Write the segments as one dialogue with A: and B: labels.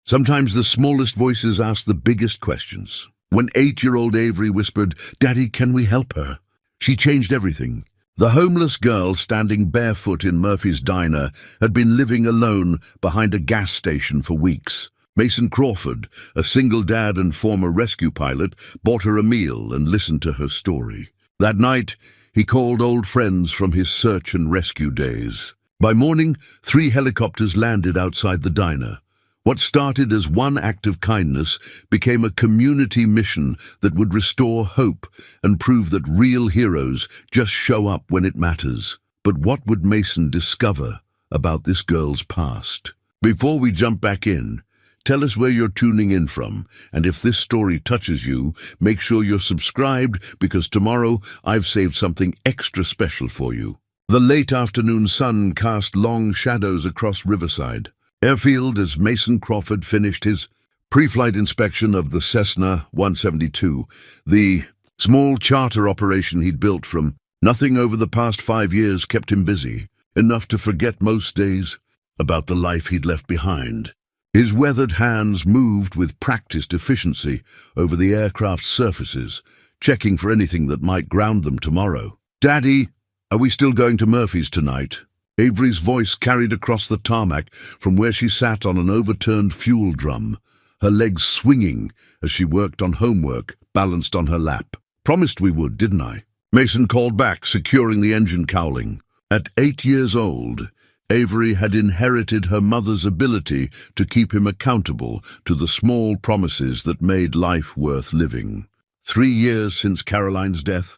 A: Sometimes the smallest voices ask the biggest questions. When 8-year-old Avery whispered, "Daddy, can we help her?" she changed everything. The homeless girl standing barefoot in Murphy's diner had been living alone behind a gas station for weeks. Mason Crawford, a single dad and former rescue pilot, bought her a meal and listened to her story. That night, he called old friends from his search and rescue days. By morning, 3 helicopters landed outside the diner. What started as one act of kindness became a community mission that would restore hope and prove that real heroes just show up when it matters. But what would Mason discover about this girl's past? Before we jump back in, tell us where you're tuning in from, and if this story touches you, make sure you're subscribed because tomorrow I've saved something extra special for you. The late afternoon sun cast long shadows across Riverside Airfield as Mason Crawford finished his pre-flight inspection of the Cessna 172, the small charter operation he'd built from nothing over the past 5 years kept him busy, enough to forget most days about the life he'd left behind. His weathered hands moved with practiced efficiency over the aircraft's surfaces, checking for anything that might ground them tomorrow. "Daddy, are we still going to Murphy's tonight?" Avery's voice carried across the tarmac from where she sat on an overturned fuel drum, her legs swinging as she worked on homework balanced on her lap. "Promised we would, didn't I?" Mason called back, securing the engine cowling. At 8 years old, Avery had inherited her mother's ability to keep him accountable to the small promises that made life worth living. 3 years since Caroline's death,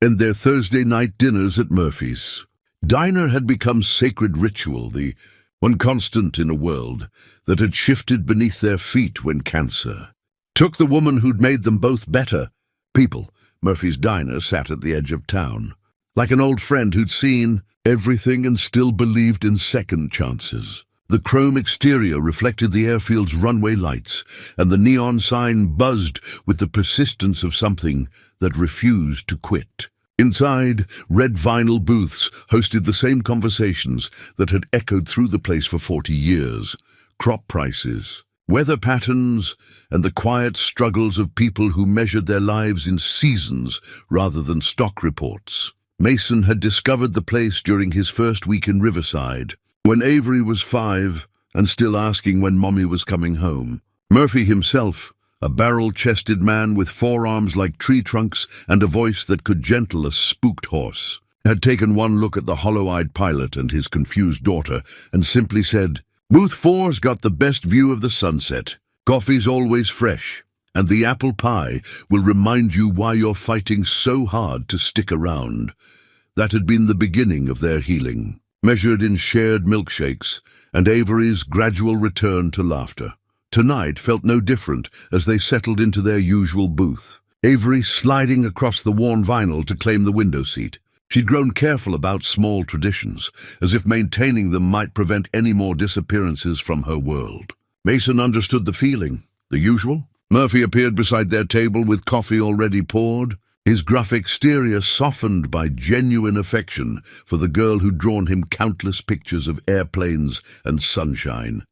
A: and their Thursday night dinners at Murphy's. Diner had become sacred ritual, the one constant in a world that had shifted beneath their feet when cancer took the woman who'd made them both better people. Murphy's Diner sat at the edge of town, like an old friend who'd seen everything and still believed in second chances. The chrome exterior reflected the airfield's runway lights, and the neon sign buzzed with the persistence of something that refused to quit. Inside, red vinyl booths hosted the same conversations that had echoed through the place for 40 years. Crop prices, weather patterns, and the quiet struggles of people who measured their lives in seasons rather than stock reports. Mason had discovered the place during his first week in Riverside, when Avery was 5 and still asking when Mommy was coming home. Murphy himself, a barrel-chested man with forearms like tree trunks and a voice that could gentle a spooked horse, had taken one look at the hollow-eyed pilot and his confused daughter and simply said, "Booth 4's got the best view of the sunset. Coffee's always fresh, and the apple pie will remind you why you're fighting so hard to stick around." That had been the beginning of their healing, measured in shared milkshakes and Avery's gradual return to laughter. Tonight felt no different as they settled into their usual booth, Avery sliding across the worn vinyl to claim the window seat. She'd grown careful about small traditions, as if maintaining them might prevent any more disappearances from her world. Mason understood the feeling. The usual? Murphy appeared beside their table with coffee already poured, his gruff exterior softened by genuine affection for the girl who'd drawn him countless pictures of airplanes and sunshine.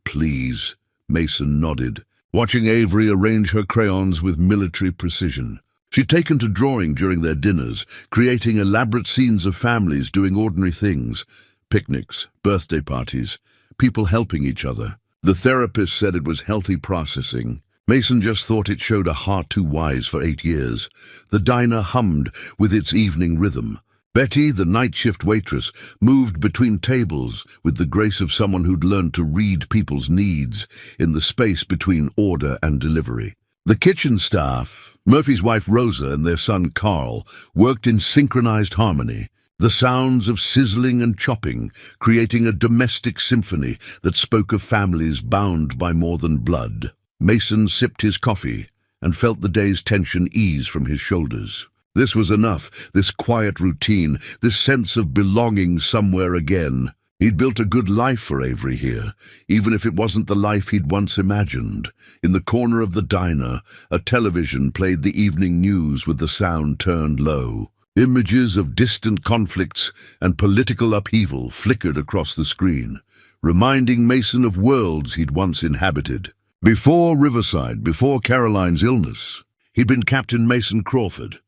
A: "Please," Mason nodded, watching Avery arrange her crayons with military precision. She'd taken to drawing during their dinners, creating elaborate scenes of families doing ordinary things, picnics, birthday parties, people helping each other. The therapist said it was healthy processing. Mason just thought it showed a heart too wise for 8 years. The diner hummed with its evening rhythm. Betty, the night shift waitress, moved between tables with the grace of someone who'd learned to read people's needs in the space between order and delivery. The kitchen staff, Murphy's wife Rosa and their son Carl, worked in synchronized harmony, the sounds of sizzling and chopping creating a domestic symphony that spoke of families bound by more than blood. Mason sipped his coffee and felt the day's tension ease from his shoulders. This was enough, this quiet routine, this sense of belonging somewhere again. He'd built a good life for Avery here, even if it wasn't the life he'd once imagined. In the corner of the diner, a television played the evening news with the sound turned low. Images of distant conflicts and political upheaval flickered across the screen. reminding Mason of worlds he'd once inhabited. Before Riverside, before Caroline's illness, he'd been Captain Mason Crawford,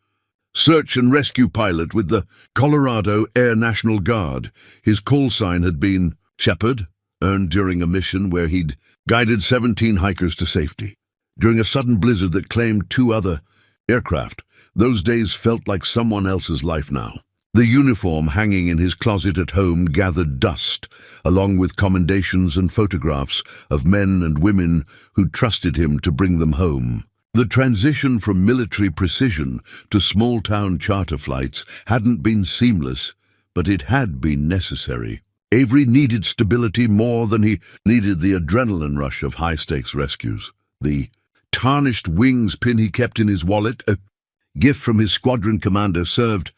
A: search and rescue pilot with the Colorado Air National Guard. His call sign had been Shepherd, earned during a mission where he'd guided 17 hikers to safety. During a sudden blizzard that claimed 2 other aircraft, those days felt like someone else's life now. The uniform hanging in his closet at home gathered dust, along with commendations and photographs of men and women who trusted him to bring them home. The transition from military precision to small-town charter flights hadn't been seamless, but it had been necessary. Avery needed stability more than he needed the adrenaline rush of high-stakes rescues. The tarnished wings pin he kept in his wallet, a gift from his squadron commander, served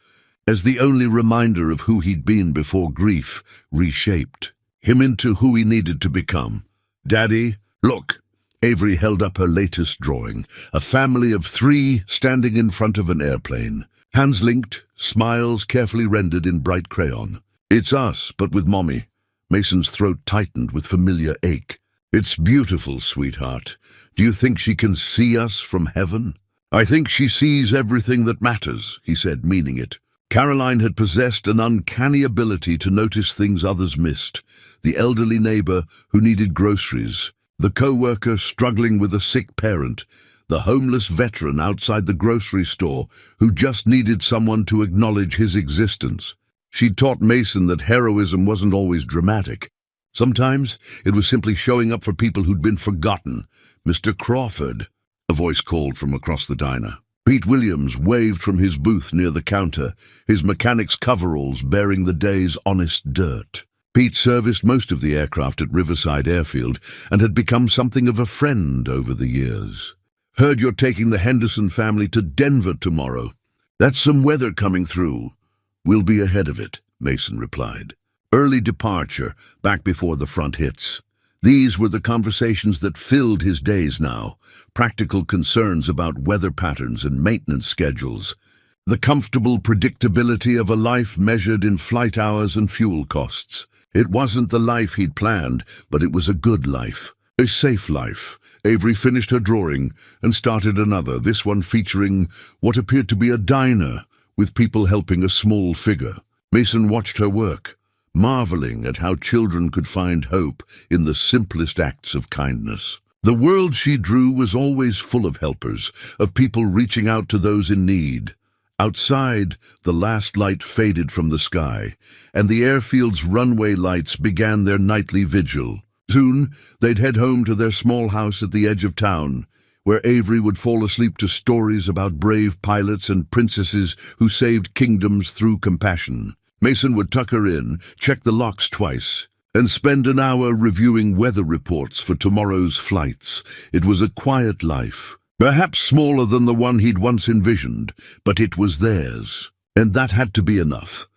A: as the only reminder of who he'd been before grief reshaped him into who he needed to become. "Daddy, look." Avery held up her latest drawing, a family of 3 standing in front of an airplane. Hands linked, smiles carefully rendered in bright crayon. "It's us, but with Mommy." Mason's throat tightened with familiar ache. "It's beautiful, sweetheart. Do you think she can see us from heaven?" "I think she sees everything that matters," he said, meaning it. Caroline had possessed an uncanny ability to notice things others missed. The elderly neighbor who needed groceries, the co-worker struggling with a sick parent, the homeless veteran outside the grocery store who just needed someone to acknowledge his existence. She'd taught Mason that heroism wasn't always dramatic. Sometimes it was simply showing up for people who'd been forgotten. "Mr. Crawford," a voice called from across the diner. Pete Williams waved from his booth near the counter, his mechanic's coveralls bearing the day's honest dirt. Pete serviced most of the aircraft at Riverside Airfield and had become something of a friend over the years. "Heard you're taking the Henderson family to Denver tomorrow. That's some weather coming through." "We'll be ahead of it," Mason replied. Early departure, back before the front hits. These were the conversations that filled his days now, practical concerns about weather patterns and maintenance schedules, the comfortable predictability of a life measured in flight hours and fuel costs. It wasn't the life he'd planned, but it was a good life, a safe life. Avery finished her drawing and started another, this one featuring what appeared to be a diner, with people helping a small figure. Mason watched her work, marveling at how children could find hope in the simplest acts of kindness. The world she drew was always full of helpers, of people reaching out to those in need. Outside, the last light faded from the sky, and the airfield's runway lights began their nightly vigil. Soon, they'd head home to their small house at the edge of town, where Avery would fall asleep to stories about brave pilots and princesses who saved kingdoms through compassion. Mason would tuck her in, check the locks twice, and spend an hour reviewing weather reports for tomorrow's flights. It was a quiet life, perhaps smaller than the one he'd once envisioned, but it was theirs, and that had to be enough.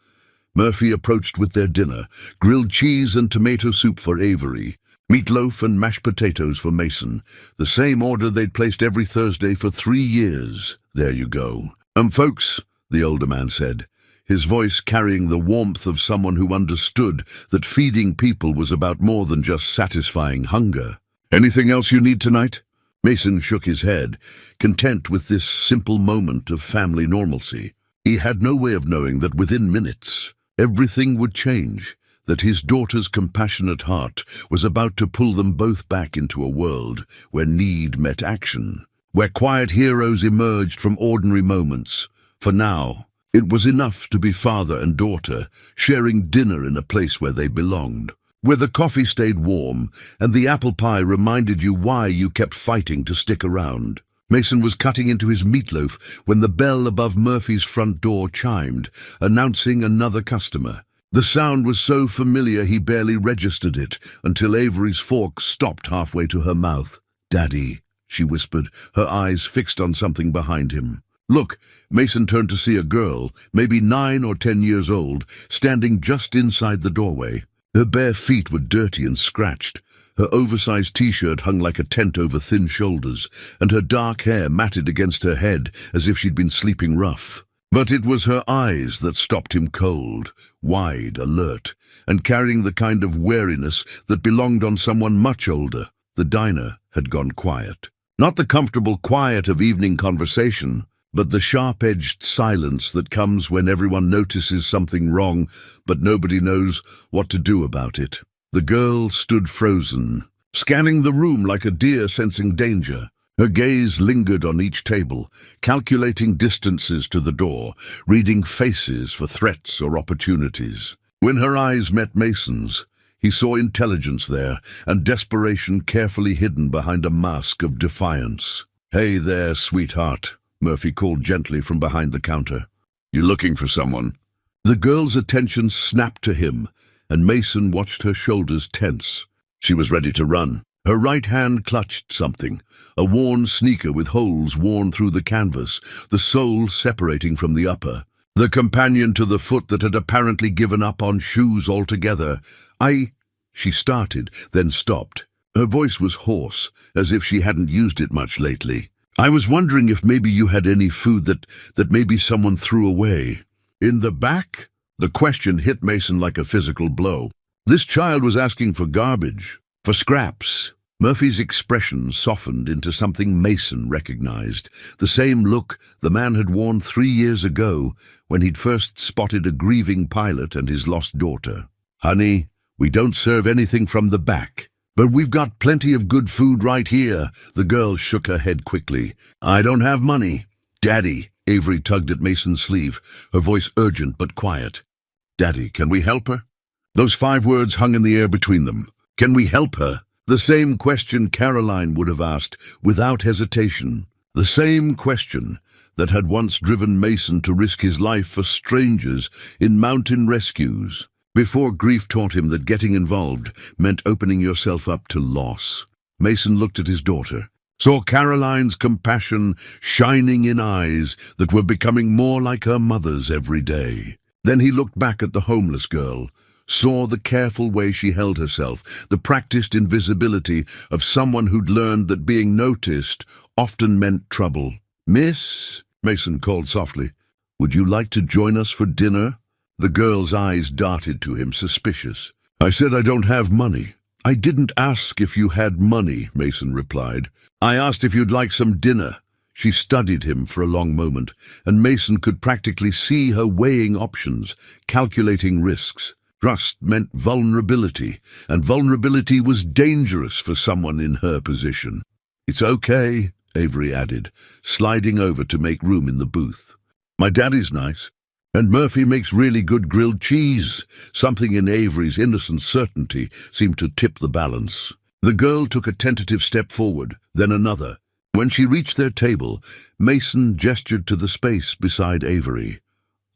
A: Murphy approached with their dinner, grilled cheese and tomato soup for Avery, meatloaf and mashed potatoes for Mason, the same order they'd placed every Thursday for 3 years. "There you go." Folks," the older man said, his voice carrying the warmth of someone who understood that feeding people was about more than just satisfying hunger. "Anything else you need tonight?" Mason shook his head, content with this simple moment of family normalcy. He had no way of knowing that within minutes, everything would change, that his daughter's compassionate heart was about to pull them both back into a world where need met action, where quiet heroes emerged from ordinary moments. For now, it was enough to be father and daughter, sharing dinner in a place where they belonged, where the coffee stayed warm and the apple pie reminded you why you kept fighting to stick around. Mason was cutting into his meatloaf when the bell above Murphy's front door chimed, announcing another customer. The sound was so familiar he barely registered it until Avery's fork stopped halfway to her mouth. "Daddy," she whispered, her eyes fixed on something behind him. "Look." Mason turned to see a girl, maybe 9 or 10 years old, standing just inside the doorway. Her bare feet were dirty and scratched. Her oversized t-shirt hung like a tent over thin shoulders, and her dark hair matted against her head as if she'd been sleeping rough. But it was her eyes that stopped him cold, wide, alert, and carrying the kind of wariness that belonged on someone much older. The diner had gone quiet. Not the comfortable quiet of evening conversation, but the sharp-edged silence that comes when everyone notices something wrong, but nobody knows what to do about it. The girl stood frozen, scanning the room like a deer sensing danger. Her gaze lingered on each table, calculating distances to the door, reading faces for threats or opportunities. When her eyes met Mason's, he saw intelligence there and desperation carefully hidden behind a mask of defiance. "Hey there, sweetheart," Murphy called gently from behind the counter. "You looking for someone?" The girl's attention snapped to him, and Mason watched her shoulders tense. She was ready to run. Her right hand clutched something, a worn sneaker with holes worn through the canvas, the sole separating from the upper. The companion to the foot that had apparently given up on shoes altogether. She started, then stopped. Her voice was hoarse, as if she hadn't used it much lately. "I was wondering if maybe you had any food that maybe someone threw away." "In the back?" The question hit Mason like a physical blow. This child was asking for garbage, for scraps. Murphy's expression softened into something Mason recognized, the same look the man had worn 3 years ago when he'd first spotted a grieving pilot and his lost daughter. "Honey, we don't serve anything from the back, but we've got plenty of good food right here." The girl shook her head quickly. "I don't have money." "Daddy," Avery tugged at Mason's sleeve, her voice urgent but quiet. "Daddy, can we help her?" Those 5 words hung in the air between them. Can we help her? The same question Caroline would have asked without hesitation. The same question that had once driven Mason to risk his life for strangers in mountain rescues, before grief taught him that getting involved meant opening yourself up to loss. Mason looked at his daughter, saw Caroline's compassion shining in eyes that were becoming more like her mother's every day. Then he looked back at the homeless girl, saw the careful way she held herself, the practiced invisibility of someone who'd learned that being noticed often meant trouble. "Miss," Mason called softly, "would you like to join us for dinner?" The girl's eyes darted to him, suspicious. "I said I don't have money." "I didn't ask if you had money," Mason replied. "I asked if you'd like some dinner." She studied him for a long moment, and Mason could practically see her weighing options, calculating risks. Trust meant vulnerability, and vulnerability was dangerous for someone in her position. "It's okay," Avery added, sliding over to make room in the booth. "My daddy's nice, and Murphy makes really good grilled cheese." Something in Avery's innocent certainty seemed to tip the balance. The girl took a tentative step forward, then another. When she reached their table, Mason gestured to the space beside Avery.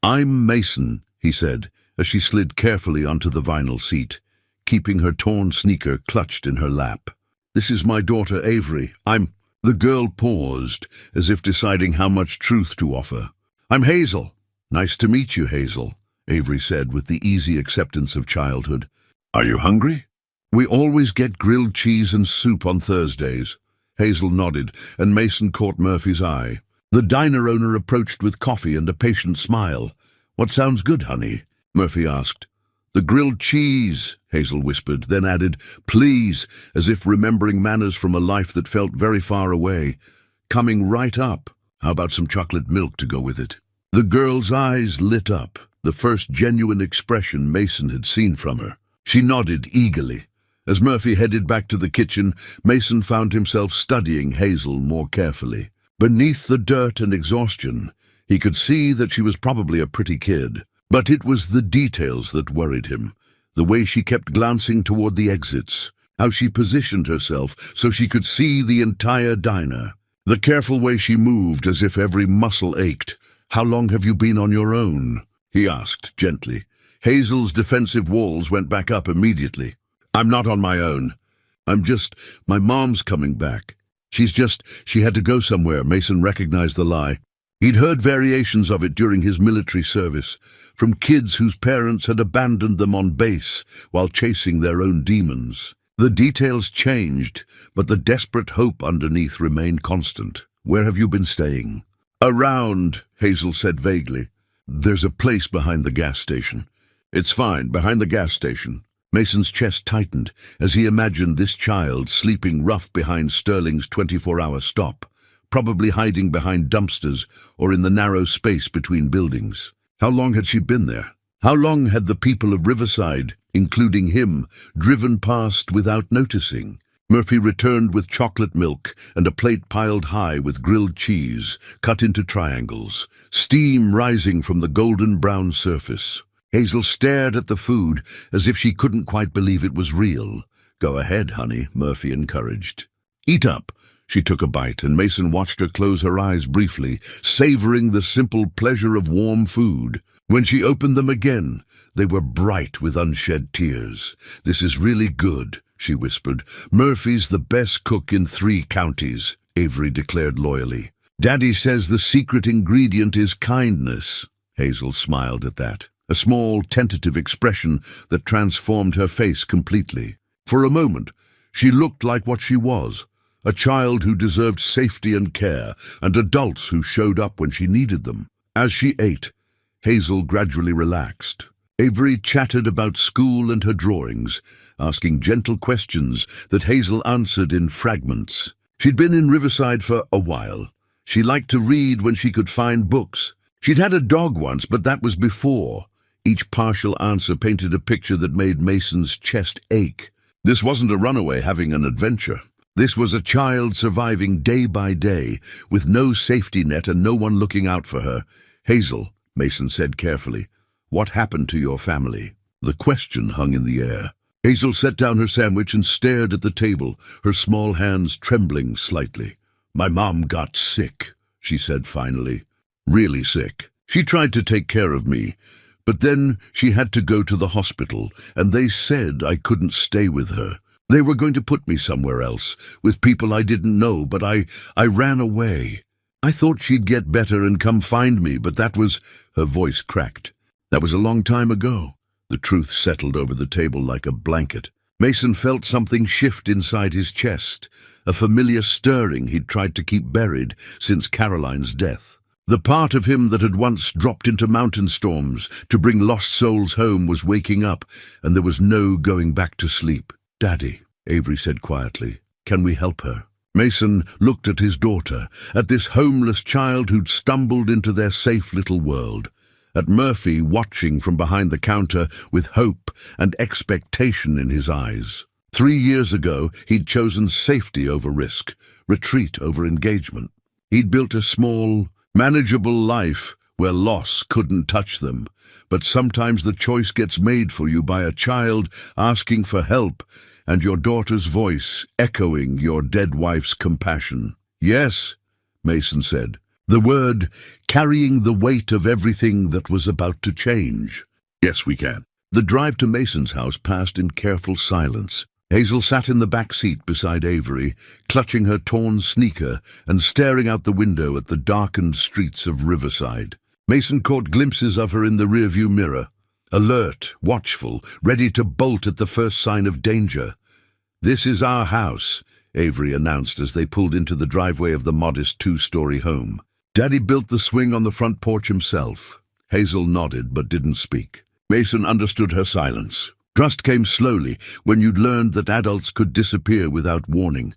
A: "I'm Mason," he said, as she slid carefully onto the vinyl seat, keeping her torn sneaker clutched in her lap. "This is my daughter Avery. The girl paused, as if deciding how much truth to offer. "I'm Hazel." "Nice to meet you, Hazel," Avery said with the easy acceptance of childhood. "Are you hungry?" "We always get grilled cheese and soup on Thursdays." Hazel nodded, and Mason caught Murphy's eye. The diner owner approached with coffee and a patient smile. "What sounds good, honey?" Murphy asked. "The grilled cheese," Hazel whispered, then added, "Please," as if remembering manners from a life that felt very far away. "Coming right up. How about some chocolate milk to go with it?" The girl's eyes lit up, the first genuine expression Mason had seen from her. She nodded eagerly. As Murphy headed back to the kitchen, Mason found himself studying Hazel more carefully. Beneath the dirt and exhaustion, he could see that she was probably a pretty kid. But it was the details that worried him, the way she kept glancing toward the exits, how she positioned herself so she could see the entire diner, the careful way she moved as if every muscle ached. "How long have you been on your own?" he asked gently. Hazel's defensive walls went back up immediately. "I'm not on my own. My mom's coming back. She had to go somewhere." Mason recognized the lie. He'd heard variations of it during his military service, from kids whose parents had abandoned them on base while chasing their own demons. The details changed, but the desperate hope underneath remained constant. "Where have you been staying?" Around, Hazel said vaguely. There's a place behind the gas station. It's fine, behind the gas station. Mason's chest tightened as he imagined this child sleeping rough behind Sterling's 24-hour stop, probably hiding behind dumpsters or in the narrow space between buildings. How long had she been there? How long had the people of Riverside, including him, driven past without noticing? Murphy returned with chocolate milk and a plate piled high with grilled cheese, cut into triangles, steam rising from the golden brown surface. Hazel stared at the food as if she couldn't quite believe it was real. Go ahead, honey, Murphy encouraged. Eat up. She took a bite, and Mason watched her close her eyes briefly, savoring the simple pleasure of warm food. When she opened them again, they were bright with unshed tears. This is really good, she whispered. Murphy's the best cook in 3 counties, Avery declared loyally. Daddy says the secret ingredient is kindness. Hazel smiled at that, a small, tentative expression that transformed her face completely. For a moment, she looked like what she was, a child who deserved safety and care, and adults who showed up when she needed them. As she ate, Hazel gradually relaxed. Avery chatted about school and her drawings, asking gentle questions that Hazel answered in fragments. She'd been in Riverside for a while. She liked to read when she could find books. She'd had a dog once, but that was before. Each partial answer painted a picture that made Mason's chest ache. This wasn't a runaway having an adventure. This was a child surviving day by day, with no safety net and no one looking out for her. Hazel, Mason said carefully, what happened to your family? The question hung in the air. Hazel set down her sandwich and stared at the table, her small hands trembling slightly. My mom got sick, she said finally. Really sick. She tried to take care of me, but then she had to go to the hospital, and they said I couldn't stay with her. They were going to put me somewhere else, with people I didn't know, but I ran away. I thought she'd get better and come find me, but that was... Her voice cracked. That was a long time ago. The truth settled over the table like a blanket. Mason felt something shift inside his chest, a familiar stirring he'd tried to keep buried since Caroline's death. The part of him that had once dropped into mountain storms to bring lost souls home was waking up, and there was no going back to sleep. Daddy, Avery said quietly, can we help her? Mason looked at his daughter, at this homeless child who'd stumbled into their safe little world, at Murphy watching from behind the counter with hope and expectation in his eyes. 3 years ago, he'd chosen safety over risk, retreat over engagement. He'd built a small, manageable life where loss couldn't touch them. But sometimes the choice gets made for you by a child asking for help and your daughter's voice echoing your dead wife's compassion. Yes, Mason said, the word carrying the weight of everything that was about to change. Yes, we can. The drive to Mason's house passed in careful silence. Hazel sat in the back seat beside Avery, clutching her torn sneaker and staring out the window at the darkened streets of Riverside. Mason caught glimpses of her in the rearview mirror, alert, watchful, ready to bolt at the first sign of danger. This is our house, Avery announced as they pulled into the driveway of the modest 2-story home. Daddy built the swing on the front porch himself. Hazel nodded but didn't speak. Mason understood her silence. Trust came slowly when you'd learned that adults could disappear without warning,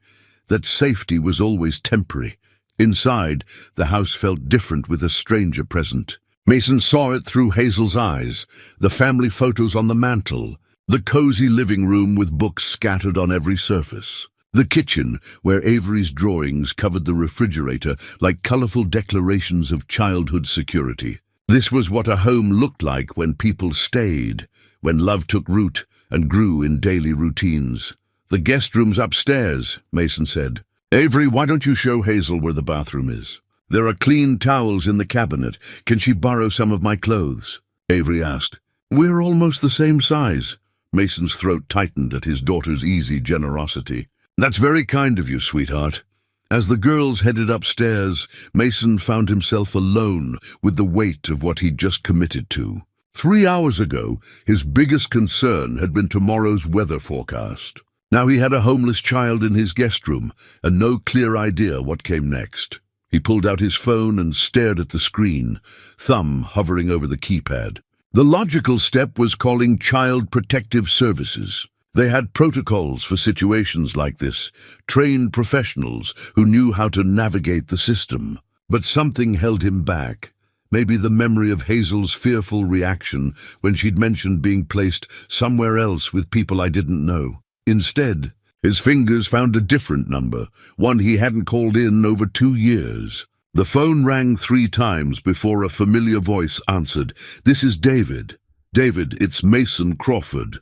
A: that safety was always temporary. Inside, the house felt different with a stranger present. Mason saw it through Hazel's eyes, the family photos on the mantel, the cozy living room with books scattered on every surface, the kitchen where Avery's drawings covered the refrigerator like colorful declarations of childhood security. This was what a home looked like when people stayed, when love took root and grew in daily routines. The guest room's upstairs, Mason said. Avery, why don't you show Hazel where the bathroom is? There are clean towels in the cabinet. Can she borrow some of my clothes? Avery asked. We're almost the same size. Mason's throat tightened at his daughter's easy generosity. That's very kind of you, sweetheart. As the girls headed upstairs, Mason found himself alone with the weight of what he'd just committed to. 3 hours ago, his biggest concern had been tomorrow's weather forecast. Now he had a homeless child in his guest room and no clear idea what came next. He pulled out his phone and stared at the screen, thumb hovering over the keypad. The logical step was calling Child Protective Services. They had protocols for situations like this, trained professionals who knew how to navigate the system. But something held him back. Maybe the memory of Hazel's fearful reaction when she'd mentioned being placed somewhere else with people I didn't know. Instead, his fingers found a different number, one he hadn't called in over 2 years. The phone rang 3 times before a familiar voice answered. "This is David. David, it's Mason Crawford."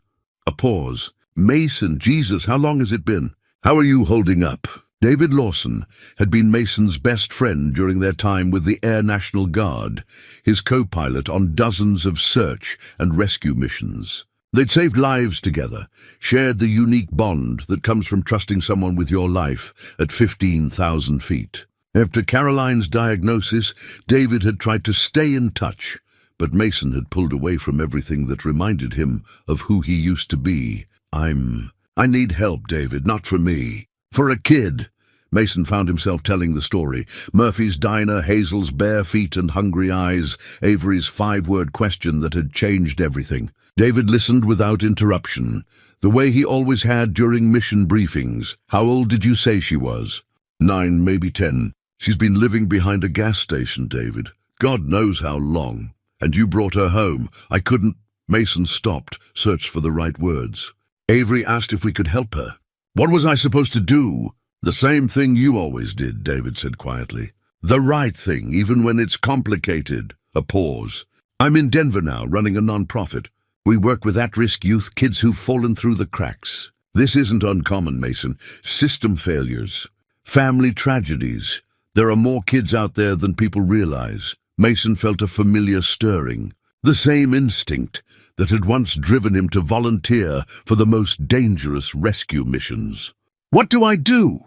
A: A pause. "Mason, Jesus, how long has it been? How are you holding up?" David Lawson had been Mason's best friend during their time with the Air National Guard, his co-pilot on dozens of search and rescue missions. They'd saved lives together, shared the unique bond that comes from trusting someone with your life at 15,000 feet. After Caroline's diagnosis, David had tried to stay in touch, but Mason had pulled away from everything that reminded him of who he used to be. I need help, David, not for me. For a kid." Mason found himself telling the story. Murphy's diner, Hazel's bare feet and hungry eyes, Avery's 5-word question that had changed everything. David listened without interruption, the way he always had during mission briefings. "How old did you say she was?" 9, maybe 10. "She's been living behind a gas station, David. God knows how long. And you brought her home. I couldn't—" Mason stopped, searched for the right words. "Avery asked if we could help her." "What was I supposed to do?" "The same thing you always did," David said quietly. "The right thing, even when it's complicated." A pause. "I'm in Denver now, running a non-profit. We work with at-risk youth, kids who've fallen through the cracks. This isn't uncommon, Mason. System failures, family tragedies. There are more kids out there than people realize." Mason felt a familiar stirring, the same instinct that had once driven him to volunteer for the most dangerous rescue missions. "What do I do?"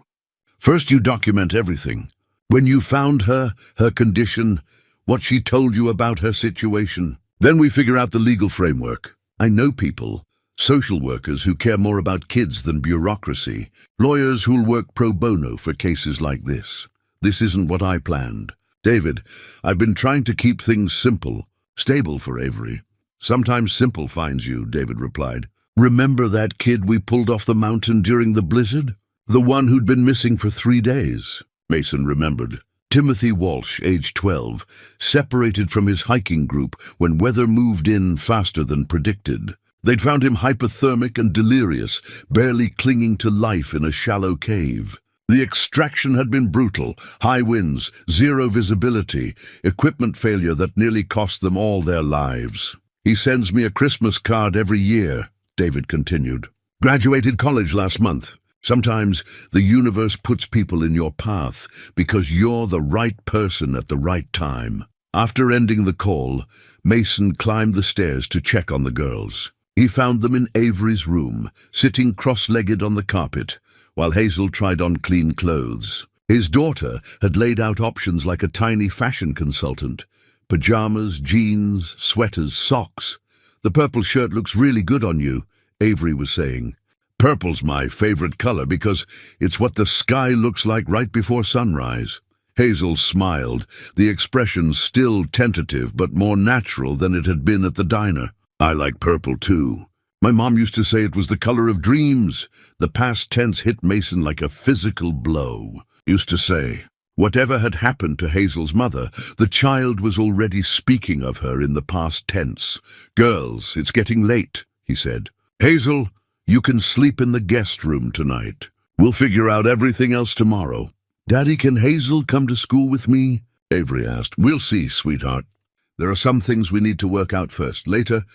A: "First, you document everything. When you found her, her condition, what she told you about her situation. Then we figure out the legal framework. I know people, social workers who care more about kids than bureaucracy, lawyers who'll work pro bono for cases like this. This isn't what I planned. David, I've been trying to keep things simple, stable for Avery." "Sometimes simple finds you," David replied. "Remember that kid we pulled off the mountain during the blizzard? The one who'd been missing for 3 days. Mason remembered. Timothy Walsh, age 12, separated from his hiking group when weather moved in faster than predicted. They'd found him hypothermic and delirious, barely clinging to life in a shallow cave. The extraction had been brutal, high winds, zero visibility, equipment failure that nearly cost them all their lives. "He sends me a Christmas card every year," David continued. "Graduated college last month. Sometimes the universe puts people in your path because you're the right person at the right time." After ending the call, Mason climbed the stairs to check on the girls. He found them in Avery's room, sitting cross-legged on the carpet, while Hazel tried on clean clothes. His daughter had laid out options like a tiny fashion consultant. Pajamas, jeans, sweaters, socks. "The purple shirt looks really good on you," Avery was saying. "Purple's my favorite color because it's what the sky looks like right before sunrise." Hazel smiled, the expression still tentative but more natural than it had been at the diner. "I like purple too. My mom used to say it was the color of dreams." The past tense hit Mason like a physical blow. Used to say. Whatever had happened to Hazel's mother, the child was already speaking of her in the past tense. "Girls, it's getting late," he said. "Hazel, you can sleep in the guest room tonight. We'll figure out everything else tomorrow." "Daddy, can Hazel come to school with me?" Avery asked. "We'll see, sweetheart. There are some things we need to work out first. Later."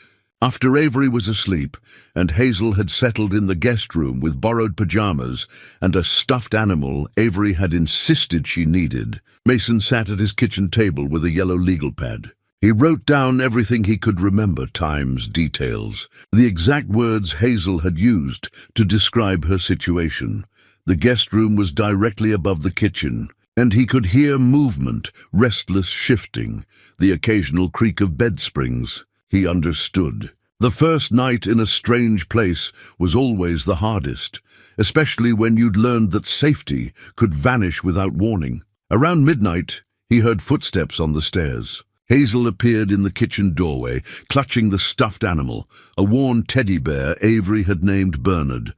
A: After Avery was asleep, and Hazel had settled in the guest room with borrowed pajamas and a stuffed animal Avery had insisted she needed, Mason sat at his kitchen table with a yellow legal pad. He wrote down everything he could remember, times, details, the exact words Hazel had used to describe her situation. The guest room was directly above the kitchen, and he could hear movement, restless shifting, the occasional creak of bed springs. He understood. The first night in a strange place was always the hardest, especially when you'd learned that safety could vanish without warning. Around midnight, he heard footsteps on the stairs. Hazel appeared in the kitchen doorway, clutching the stuffed animal, a worn teddy bear Avery had named Bernard.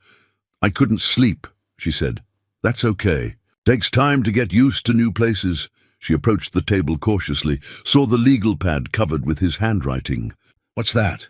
A: "I couldn't sleep," she said. "That's okay. Takes time to get used to new places." She approached the table cautiously, saw the legal pad covered with his handwriting. "What's that?"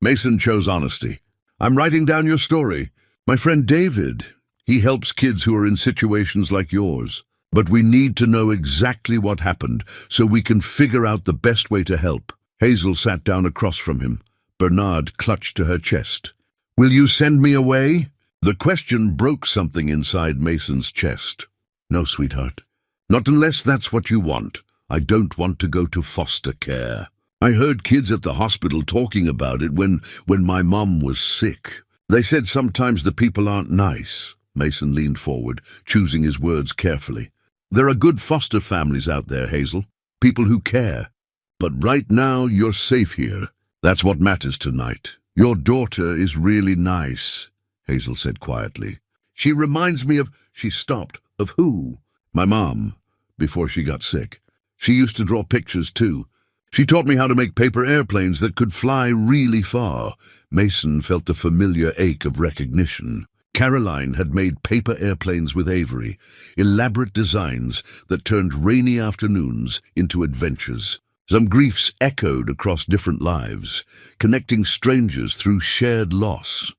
A: Mason chose honesty. "I'm writing down your story. My friend David, he helps kids who are in situations like yours. But we need to know exactly what happened so we can figure out the best way to help." Hazel sat down across from him. Bernard clutched to her chest. "Will you send me away?" The question broke something inside Mason's chest. "No, sweetheart. Not unless that's what you want. I don't want to go to foster care. I heard kids at the hospital talking about it when my mom was sick. They said sometimes the people aren't nice." Mason leaned forward, choosing his words carefully. "There are good foster families out there, Hazel. People who care. But right now, you're safe here. That's what matters tonight. Your daughter is really nice," Hazel said quietly. "She reminds me of—" She stopped. "Of who?" "My mom, before she got sick. She used to draw pictures, too. She taught me how to make paper airplanes that could fly really far." Mason felt the familiar ache of recognition. Caroline had made paper airplanes with Avery, elaborate designs that turned rainy afternoons into adventures. Some griefs echoed across different lives, connecting strangers through shared loss.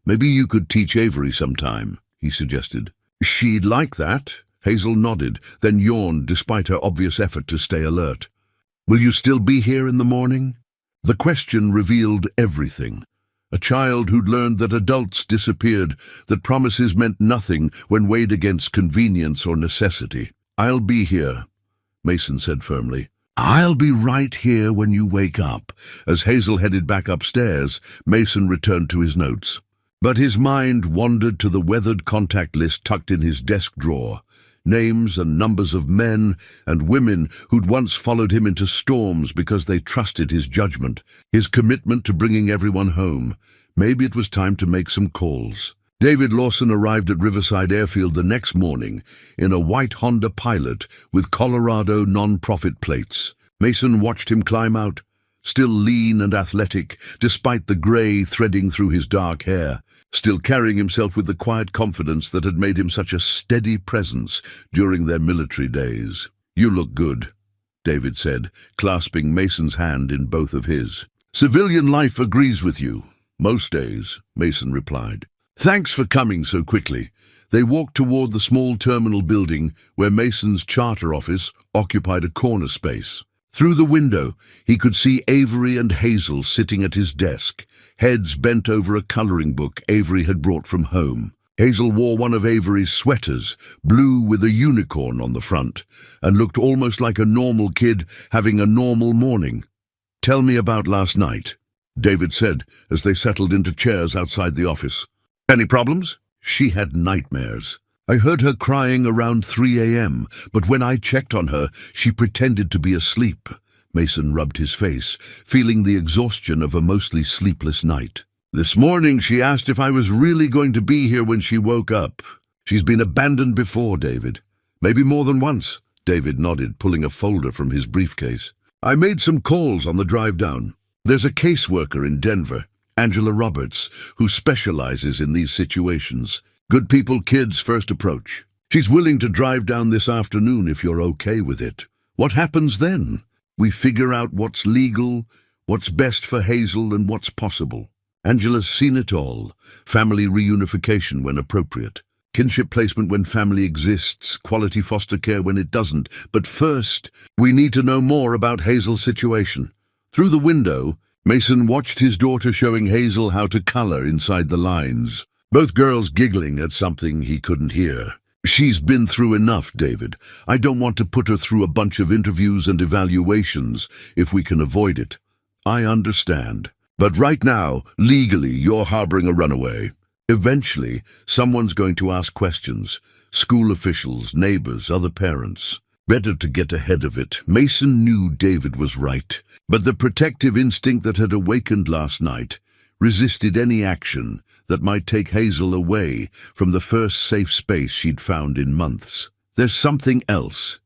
A: "Maybe you could teach Avery sometime," he suggested. "She'd like that." Hazel nodded, then yawned despite her obvious effort to stay alert. "Will you still be here in the morning?" The question revealed everything. A child who'd learned that adults disappeared, that promises meant nothing when weighed against convenience or necessity. "I'll be here," Mason said firmly. "I'll be right here when you wake up." As Hazel headed back upstairs, Mason returned to his notes. But his mind wandered to the weathered contact list tucked in his desk drawer. Names and numbers of men and women who'd once followed him into storms because they trusted his judgment, his commitment to bringing everyone home. Maybe it was time to make some calls. David Lawson arrived at Riverside Airfield the next morning in a white Honda Pilot with Colorado non-profit plates. Mason watched him climb out, still lean and athletic, despite the gray threading through his dark hair, still carrying himself with the quiet confidence that had made him such a steady presence during their military days. "You look good," David said, clasping Mason's hand in both of his. "Civilian life agrees with you. Most days," Mason replied. "Thanks for coming so quickly." They walked toward the small terminal building where Mason's charter office occupied a corner space. Through the window, he could see Avery and Hazel sitting at his desk, heads bent over a coloring book Avery had brought from home. Hazel wore one of Avery's sweaters, blue with a unicorn on the front, and looked almost like a normal kid having a normal morning. "Tell me about last night," David said as they settled into chairs outside the office. "Any problems?" "She had nightmares. I heard her crying around 3 a.m., but when I checked on her, she pretended to be asleep." Mason rubbed his face, feeling the exhaustion of a mostly sleepless night. "This morning she asked if I was really going to be here when she woke up. She's been abandoned before, David. Maybe more than once." David nodded, pulling a folder from his briefcase. "I made some calls on the drive down. There's a caseworker in Denver, Angela Roberts, who specializes in these situations. Good people, kids, first approach. She's willing to drive down this afternoon if you're okay with it. What happens then? We figure out what's legal, what's best for Hazel, and what's possible. Angela's seen it all. Family reunification when appropriate. Kinship placement when family exists, quality foster care when it doesn't. But first, we need to know more about Hazel's situation." Through the window, Mason watched his daughter showing Hazel how to color inside the lines. Both girls giggling at something he couldn't hear. "She's been through enough, David. I don't want to put her through a bunch of interviews and evaluations if we can avoid it." "I understand. But right now, legally, you're harboring a runaway. Eventually, someone's going to ask questions. School officials, neighbors, other parents. Better to get ahead of it." Mason knew David was right, but the protective instinct that had awakened last night resisted any action that might take Hazel away from the first safe space she'd found in months. "There's something else,"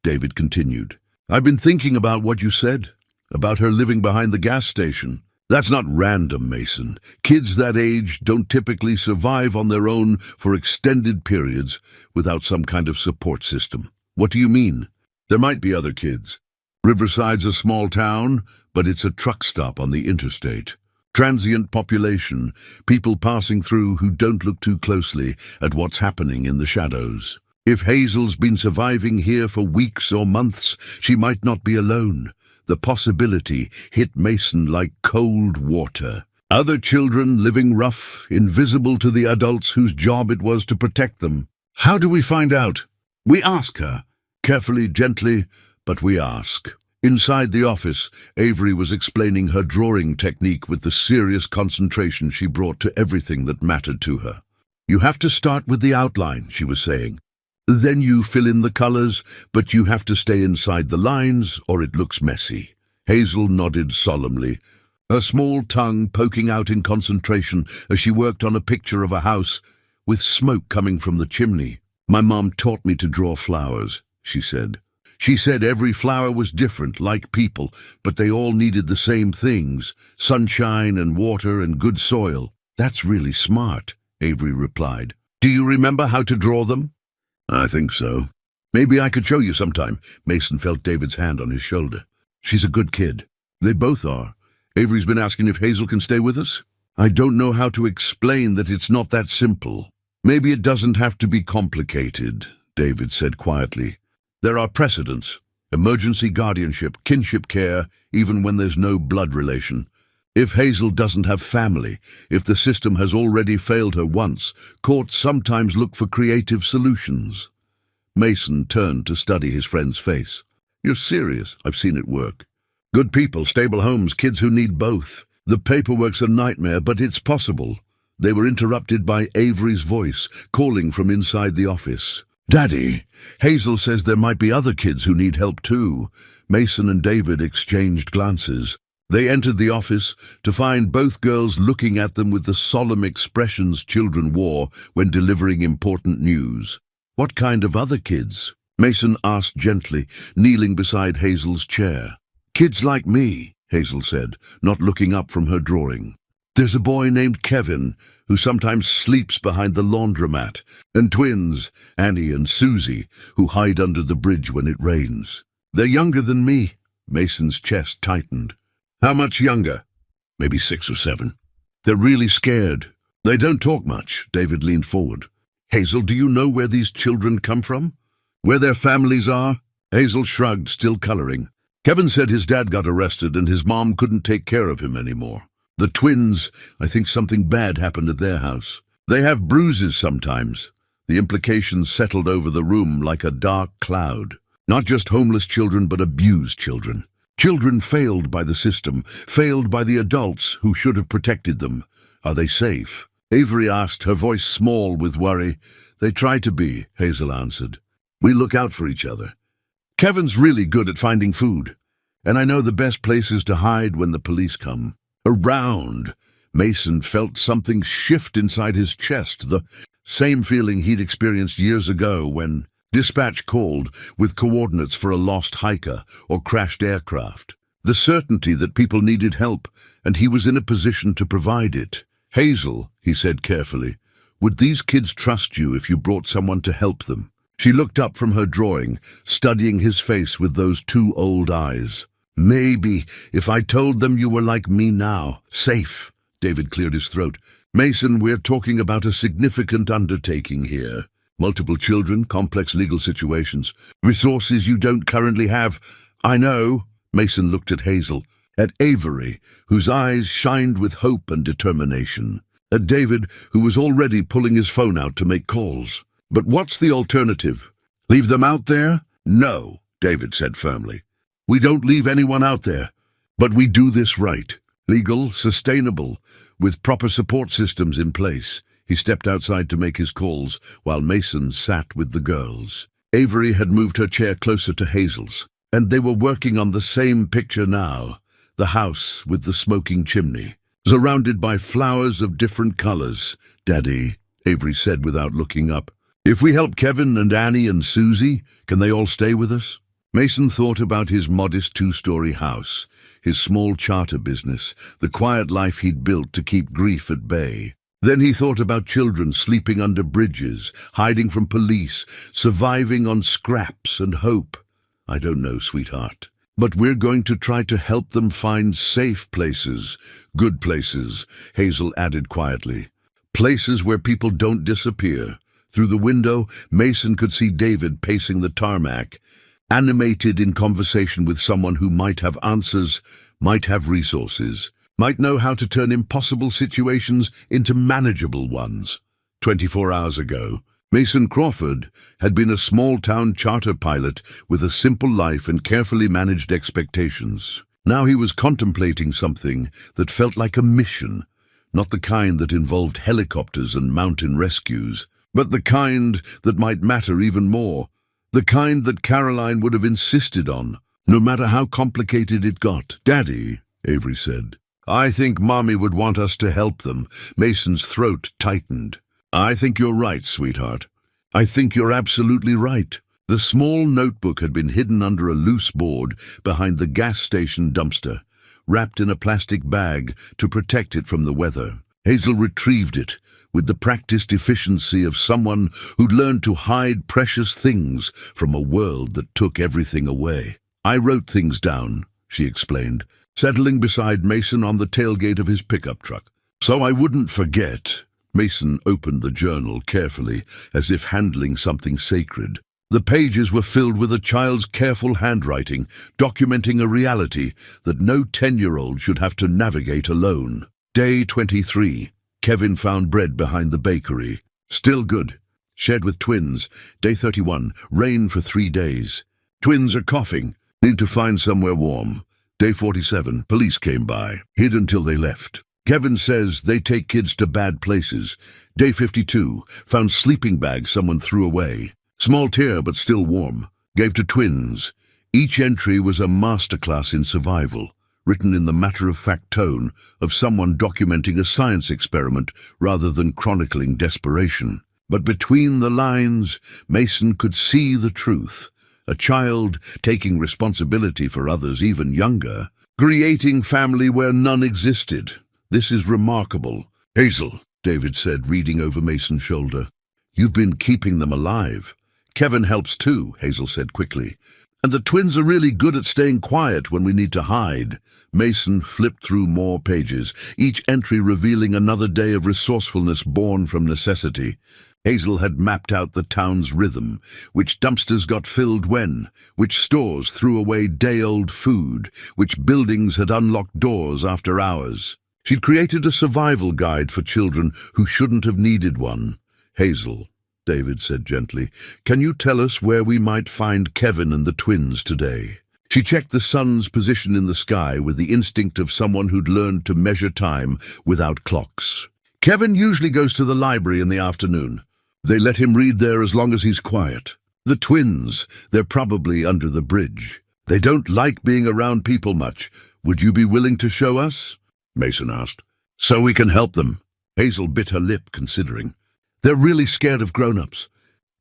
A: David continued. "I've been thinking about what you said, about her living behind the gas station. That's not random, Mason. Kids that age don't typically survive on their own for extended periods without some kind of support system." "What do you mean?" "There might be other kids. Riverside's a small town, but it's a truck stop on the interstate. Transient population, people passing through who don't look too closely at what's happening in the shadows. If Hazel's been surviving here for weeks or months, she might not be alone." The possibility hit Mason like cold water. Other children living rough, invisible to the adults whose job it was to protect them. "How do we find out?" "We ask her. Carefully, gently, but we ask." Inside the office, Avery was explaining her drawing technique with the serious concentration she brought to everything that mattered to her. "You have to start with the outline," she was saying. "Then you fill in the colors, but you have to stay inside the lines or it looks messy." Hazel nodded solemnly, her small tongue poking out in concentration as she worked on a picture of a house with smoke coming from the chimney. "My mom taught me to draw flowers," she said. "She said every flower was different, like people, but they all needed the same things, sunshine and water and good soil." "That's really smart," Avery replied. "Do you remember how to draw them?" "I think so. Maybe I could show you sometime." Mason felt David's hand on his shoulder. "She's a good kid." "They both are. Avery's been asking if Hazel can stay with us." "I don't know how to explain that it's not that simple." "Maybe it doesn't have to be complicated," David said quietly. "There are precedents. Emergency guardianship, kinship care, even when there's no blood relation. If Hazel doesn't have family, if the system has already failed her once, courts sometimes look for creative solutions." Mason turned to study his friend's face. "You're serious? I've seen it work. Good people, stable homes, kids who need both. The paperwork's a nightmare, but it's possible." They were interrupted by Avery's voice, calling from inside the office. "Daddy, Hazel says there might be other kids who need help too." Mason and David exchanged glances. They entered the office to find both girls looking at them with the solemn expressions children wore when delivering important news. "What kind of other kids?" Mason asked gently, kneeling beside Hazel's chair. "Kids like me," Hazel said, not looking up from her drawing. "There's a boy named Kevin who sometimes sleeps behind the laundromat, and twins, Annie and Susie, who hide under the bridge when it rains. They're younger than me." Mason's chest tightened. "How much younger?" "Maybe 6 or 7. They're really scared. They don't talk much." David leaned forward. "Hazel, do you know where these children come from? Where their families are?" Hazel shrugged, still coloring. "Kevin said his dad got arrested and his mom couldn't take care of him anymore. The twins, I think something bad happened at their house. They have bruises sometimes." The implications settled over the room like a dark cloud. Not just homeless children, but abused children. Children failed by the system, failed by the adults who should have protected them. "Are they safe?" Avery asked, her voice small with worry. "They try to be," Hazel answered. "We look out for each other. Kevin's really good at finding food, and I know the best places to hide when the police come." Around, Mason felt something shift inside his chest, the same feeling he'd experienced years ago when dispatch called with coordinates for a lost hiker or crashed aircraft. The certainty that people needed help, and he was in a position to provide it. "Hazel," he said carefully, "would these kids trust you if you brought someone to help them?" She looked up from her drawing, studying his face with those 2 old eyes. "Maybe, if I told them you were like me now, safe." David cleared his throat. "Mason, we're talking about a significant undertaking here. Multiple children, complex legal situations, resources you don't currently have." "I know." Mason looked at Hazel, at Avery, whose eyes shined with hope and determination, at David, who was already pulling his phone out to make calls. "But what's the alternative? Leave them out there?" "No," David said firmly. "We don't leave anyone out there, but we do this right. Legal, sustainable, with proper support systems in place." He stepped outside to make his calls, while Mason sat with the girls. Avery had moved her chair closer to Hazel's, and they were working on the same picture now, the house with the smoking chimney, surrounded by flowers of different colors. "Daddy," Avery said without looking up, "if we help Kevin and Annie and Susie, can they all stay with us?" Mason thought about his modest two-story house, his small charter business, the quiet life he'd built to keep grief at bay. Then he thought about children sleeping under bridges, hiding from police, surviving on scraps and hope. "I don't know, sweetheart. But we're going to try to help them find safe places, good places," Hazel added quietly. "Places where people don't disappear." Through the window, Mason could see David pacing the tarmac, animated in conversation with someone who might have answers, might have resources, might know how to turn impossible situations into manageable ones. 24 hours ago, Mason Crawford had been a small-town charter pilot with a simple life and carefully managed expectations. Now he was contemplating something that felt like a mission, not the kind that involved helicopters and mountain rescues, but the kind that might matter even more, the kind that Caroline would have insisted on, no matter how complicated it got. "Daddy," Avery said, "I think Mommy would want us to help them." Mason's throat tightened. "I think you're right, sweetheart. I think you're absolutely right." The small notebook had been hidden under a loose board behind the gas station dumpster, wrapped in a plastic bag to protect it from the weather. Hazel retrieved it with the practiced efficiency of someone who'd learned to hide precious things from a world that took everything away. "I wrote things down," she explained, settling beside Mason on the tailgate of his pickup truck. "So I wouldn't forget." Mason opened the journal carefully, as if handling something sacred. The pages were filled with a child's careful handwriting, documenting a reality that no 10-year-old should have to navigate alone. Day 23. Kevin found bread behind the bakery. Still good. Shared with twins. Day 31. Rain for 3 days. Twins are coughing. Need to find somewhere warm. Day 47. Police came by. Hid until they left. Kevin says they take kids to bad places. Day 52. Found sleeping bag someone threw away. Small tear, but still warm. Gave to twins. Each entry was a masterclass in survival, written in the matter-of-fact tone of someone documenting a science experiment rather than chronicling desperation. But between the lines, Mason could see the truth. A child taking responsibility for others even younger, creating family where none existed. "This is remarkable." "Hazel," David said, reading over Mason's shoulder, "you've been keeping them alive." "Kevin helps too," Hazel said quickly. "And the twins are really good at staying quiet when we need to hide." Mason flipped through more pages, each entry revealing another day of resourcefulness born from necessity. Hazel had mapped out the town's rhythm, which dumpsters got filled when, which stores threw away day-old food, which buildings had unlocked doors after hours. She'd created a survival guide for children who shouldn't have needed one. "Hazel," David said gently, "can you tell us where we might find Kevin and the twins today?" She checked the sun's position in the sky with the instinct of someone who'd learned to measure time without clocks. "Kevin usually goes to the library in the afternoon. They let him read there as long as he's quiet. The twins, they're probably under the bridge. They don't like being around people much. Would you be willing to show us?" Mason asked. "So we can help them." Hazel bit her lip, considering. "They're really scared of grown-ups.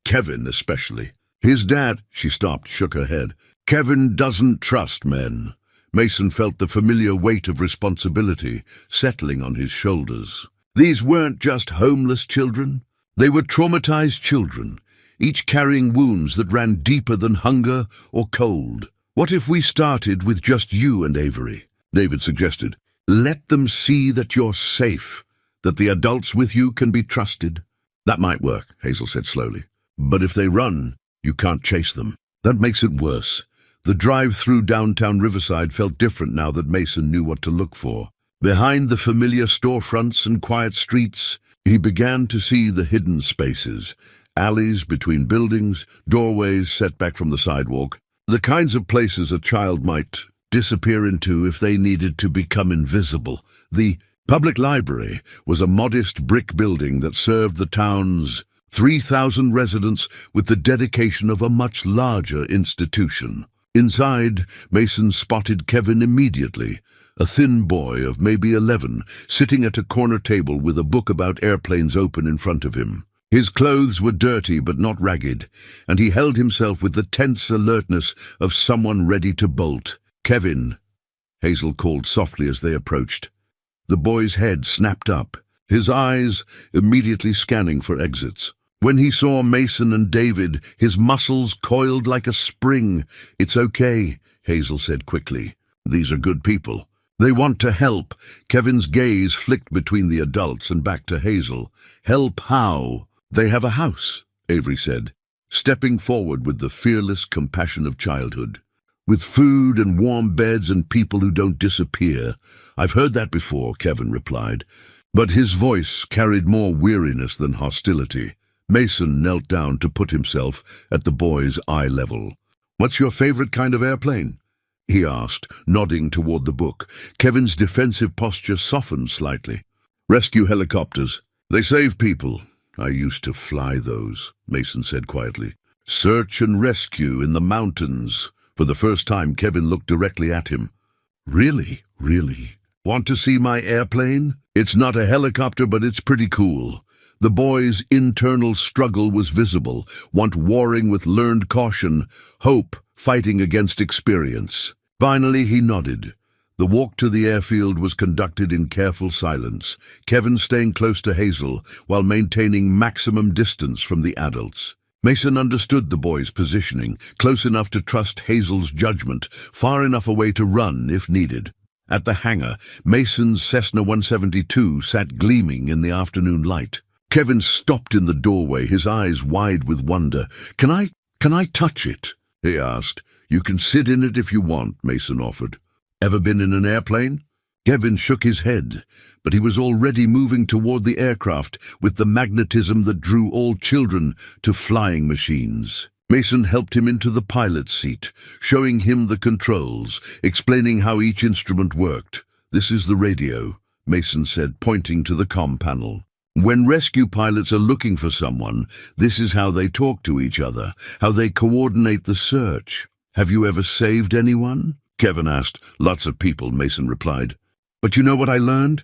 A: Kevin especially. His dad—" She stopped, shook her head. "Kevin doesn't trust men." Mason felt the familiar weight of responsibility settling on his shoulders. These weren't just homeless children. They were traumatized children, each carrying wounds that ran deeper than hunger or cold. "What if we started with just you and Avery?" David suggested. "Let them see that you're safe, that the adults with you can be trusted." "That might work," Hazel said slowly. "But if they run, you can't chase them. That makes it worse." The drive through downtown Riverside felt different now that Mason knew what to look for. Behind the familiar storefronts and quiet streets, he began to see the hidden spaces, alleys between buildings, doorways set back from the sidewalk, the kinds of places a child might disappear into if they needed to become invisible. The public library was a modest brick building that served the town's 3,000 residents with the dedication of a much larger institution. Inside, Mason spotted Kevin immediately, a thin boy of maybe 11, sitting at a corner table with a book about airplanes open in front of him. His clothes were dirty but not ragged, and he held himself with the tense alertness of someone ready to bolt. "Kevin," Hazel called softly as they approached. The boy's head snapped up, his eyes immediately scanning for exits. When he saw Mason and David, his muscles coiled like a spring. "It's okay," Hazel said quickly. "These are good people. They want to help." Kevin's gaze flicked between the adults and back to Hazel. "Help how?" "They have a house," Avery said, stepping forward with the fearless compassion of childhood. "With food and warm beds and people who don't disappear." "I've heard that before," Kevin replied, but his voice carried more weariness than hostility. Mason knelt down to put himself at the boy's eye level. "What's your favorite kind of airplane?" he asked, nodding toward the book. Kevin's defensive posture softened slightly. "Rescue helicopters. They save people. I used to fly those," Mason said quietly. "Search and rescue in the mountains." For the first time, Kevin looked directly at him. "Really? Really? Want to see my airplane? It's not a helicopter, but it's pretty cool." The boy's internal struggle was visible, want warring with learned caution, hope fighting against experience. Finally, he nodded. The walk to the airfield was conducted in careful silence, Kevin staying close to Hazel while maintaining maximum distance from the adults. Mason understood the boy's positioning, close enough to trust Hazel's judgment, far enough away to run if needed. At the hangar, Mason's Cessna 172 sat gleaming in the afternoon light. Kevin stopped in the doorway, his eyes wide with wonder. Can I touch it?" he asked. "You can sit in it if you want," Mason offered. "Ever been in an airplane?" Kevin shook his head, but he was already moving toward the aircraft with the magnetism that drew all children to flying machines. Mason helped him into the pilot's seat, showing him the controls, explaining how each instrument worked. "This is the radio," Mason said, pointing to the comm panel. "When rescue pilots are looking for someone, this is how they talk to each other, how they coordinate the search." "Have you ever saved anyone?" Kevin asked. "Lots of people," Mason replied. "But you know what I learned?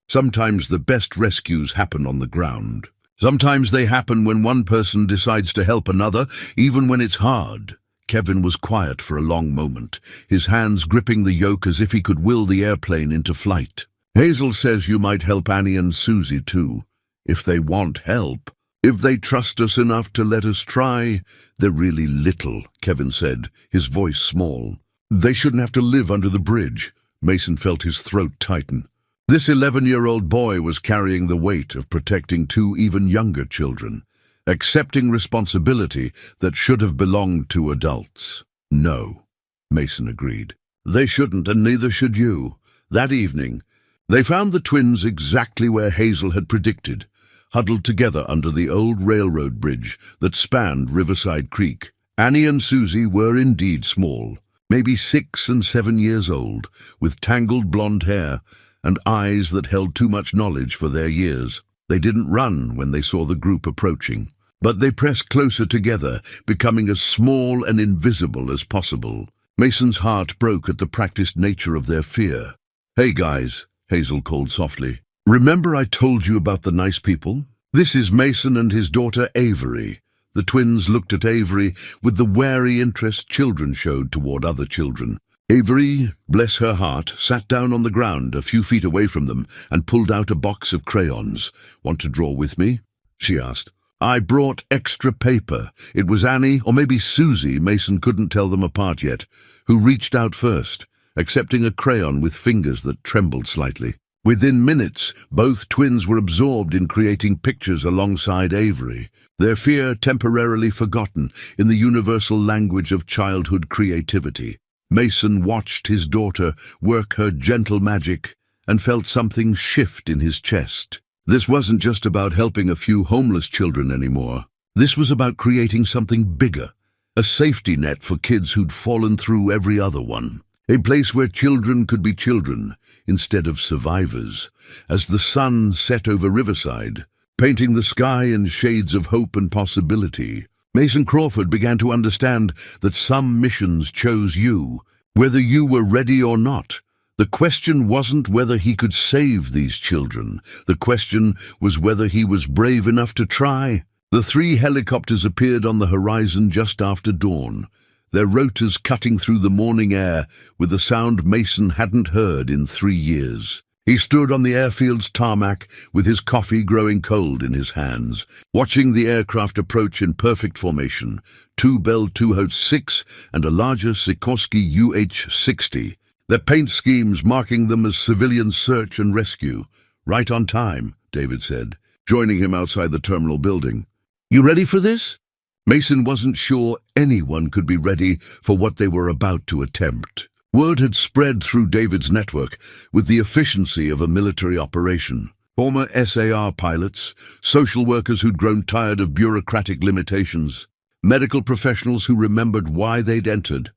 A: Sometimes the best rescues happen on the ground. Sometimes they happen when one person decides to help another, even when it's hard." Kevin was quiet for a long moment, his hands gripping the yoke as if he could will the airplane into flight. "Hazel says you might help Annie and Susie too. If they want help, if they trust us enough to let us try." "They're really little," Kevin said, his voice small. "They shouldn't have to live under the bridge." Mason felt his throat tighten. This 11-year-old boy was carrying the weight of protecting two even younger children, accepting responsibility that should have belonged to adults. "No," Mason agreed. "They shouldn't, and neither should you." That evening, they found the twins exactly where Hazel had predicted, huddled together under the old railroad bridge that spanned Riverside Creek. Annie and Susie were indeed small, maybe 6 and 7 years old, with tangled blonde hair and eyes that held too much knowledge for their years. They didn't run when they saw the group approaching, but they pressed closer together, becoming as small and invisible as possible. Mason's heart broke at the practiced nature of their fear. "Hey guys," Hazel called softly. "Remember I told you about the nice people? This is Mason and his daughter Avery." The twins looked at Avery with the wary interest children showed toward other children. Avery, bless her heart, sat down on the ground a few feet away from them and pulled out a box of crayons. "Want to draw with me?" she asked. "I brought extra paper." It was Annie, or maybe Susie, Mason couldn't tell them apart yet, who reached out first, accepting a crayon with fingers that trembled slightly. Within minutes, both twins were absorbed in creating pictures alongside Avery, their fear temporarily forgotten in the universal language of childhood creativity. Mason watched his daughter work her gentle magic and felt something shift in his chest. This wasn't just about helping a few homeless children anymore. This was about creating something bigger, a safety net for kids who'd fallen through every other one. A place where children could be children instead of survivors. As the sun set over Riverside, painting the sky in shades of hope and possibility, Mason Crawford began to understand that some missions chose you, whether you were ready or not. The question wasn't whether he could save these children. The question was whether he was brave enough to try. The 3 helicopters appeared on the horizon just after dawn, their rotors cutting through the morning air with a sound Mason hadn't heard in 3 years. He stood on the airfield's tarmac with his coffee growing cold in his hands, watching the aircraft approach in perfect formation, 2 Bell 206 and a larger Sikorsky UH-60, their paint schemes marking them as civilian search and rescue. "Right on time," David said, joining him outside the terminal building. "You ready for this?" Mason wasn't sure anyone could be ready for what they were about to attempt. Word had spread through David's network with the efficiency of a military operation. Former SAR pilots, social workers who'd grown tired of bureaucratic limitations, medical professionals who remembered why they'd entered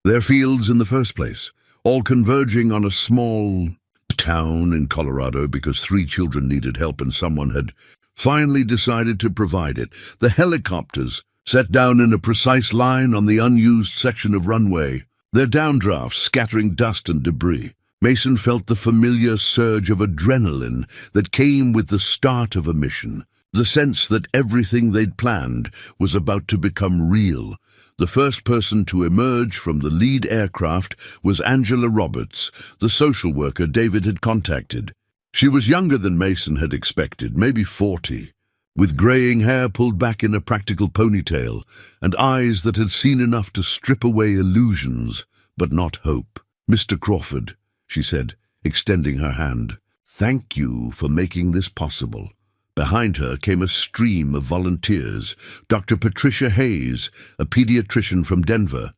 A: their fields in the first place, all converging on a small town in Colorado because 3 children needed help and someone had finally decided to provide it. The helicopters set down in a precise line on the unused section of runway, their downdrafts scattering dust and debris. Mason felt the familiar surge of adrenaline that came with the start of a mission, the sense that everything they'd planned was about to become real. The first person to emerge from the lead aircraft was Angela Roberts, the social worker David had contacted. She was younger than Mason had expected, maybe 40, with graying hair pulled back in a practical ponytail and eyes that had seen enough to strip away illusions, but not hope. "Mr. Crawford," she said, extending her hand, "thank you for making this possible." Behind her came a stream of volunteers. Dr. Patricia Hayes, a pediatrician from Denver,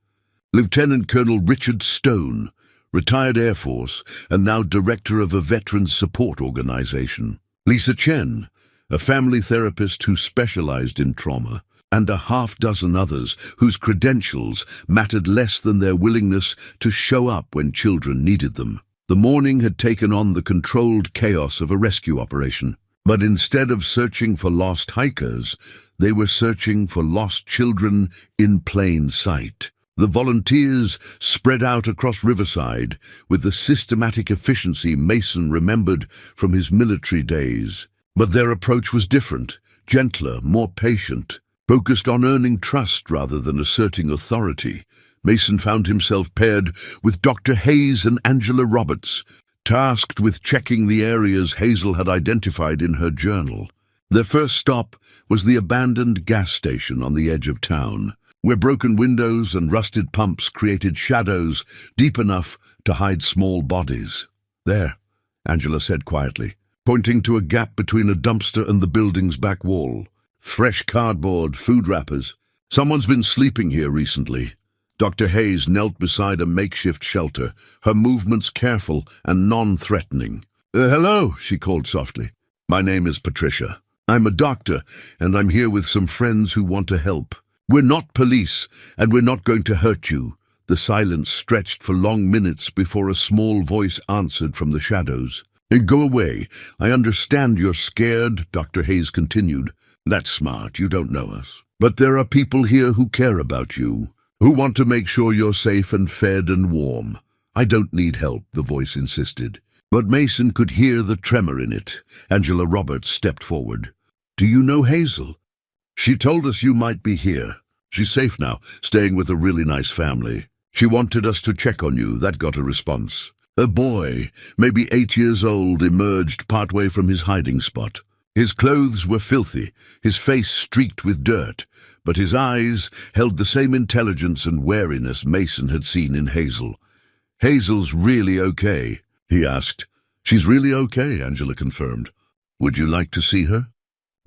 A: Lieutenant Colonel Richard Stone, retired Air Force and now director of a veterans support organization, Lisa Chen, a family therapist who specialized in trauma, and a half-dozen others whose credentials mattered less than their willingness to show up when children needed them. The morning had taken on the controlled chaos of a rescue operation. But instead of searching for lost hikers, they were searching for lost children in plain sight. The volunteers spread out across Riverside with the systematic efficiency Mason remembered from his military days. But their approach was different, gentler, more patient, focused on earning trust rather than asserting authority. Mason found himself paired with Dr. Hayes and Angela Roberts, tasked with checking the areas Hazel had identified in her journal. Their first stop was the abandoned gas station on the edge of town, where broken windows and rusted pumps created shadows deep enough to hide small bodies. "There," Angela said quietly, pointing to a gap between a dumpster and the building's back wall. "Fresh cardboard, food wrappers. Someone's been sleeping here recently." Dr. Hayes knelt beside a makeshift shelter, her movements careful and non-threatening. "Hello," she called softly. "My name is Patricia. I'm a doctor, and I'm here with some friends who want to help. We're not police, and we're not going to hurt you." The silence stretched for long minutes before a small voice answered from the shadows. "Go away. I understand you're scared," Dr. Hayes continued. "That's smart. You don't know us. But there are people here who care about you, who want to make sure you're safe and fed and warm." "I don't need help," the voice insisted. But Mason could hear the tremor in it. Angela Roberts stepped forward. "Do you know Hazel? She told us you might be here. She's safe now, staying with a really nice family. She wanted us to check on you." That got a response. A boy, maybe 8 years old, emerged partway from his hiding spot. His clothes were filthy, his face streaked with dirt, but his eyes held the same intelligence and wariness Mason had seen in Hazel. "Hazel's really okay?" he asked. "She's really okay," Angela confirmed. "Would you like to see her?"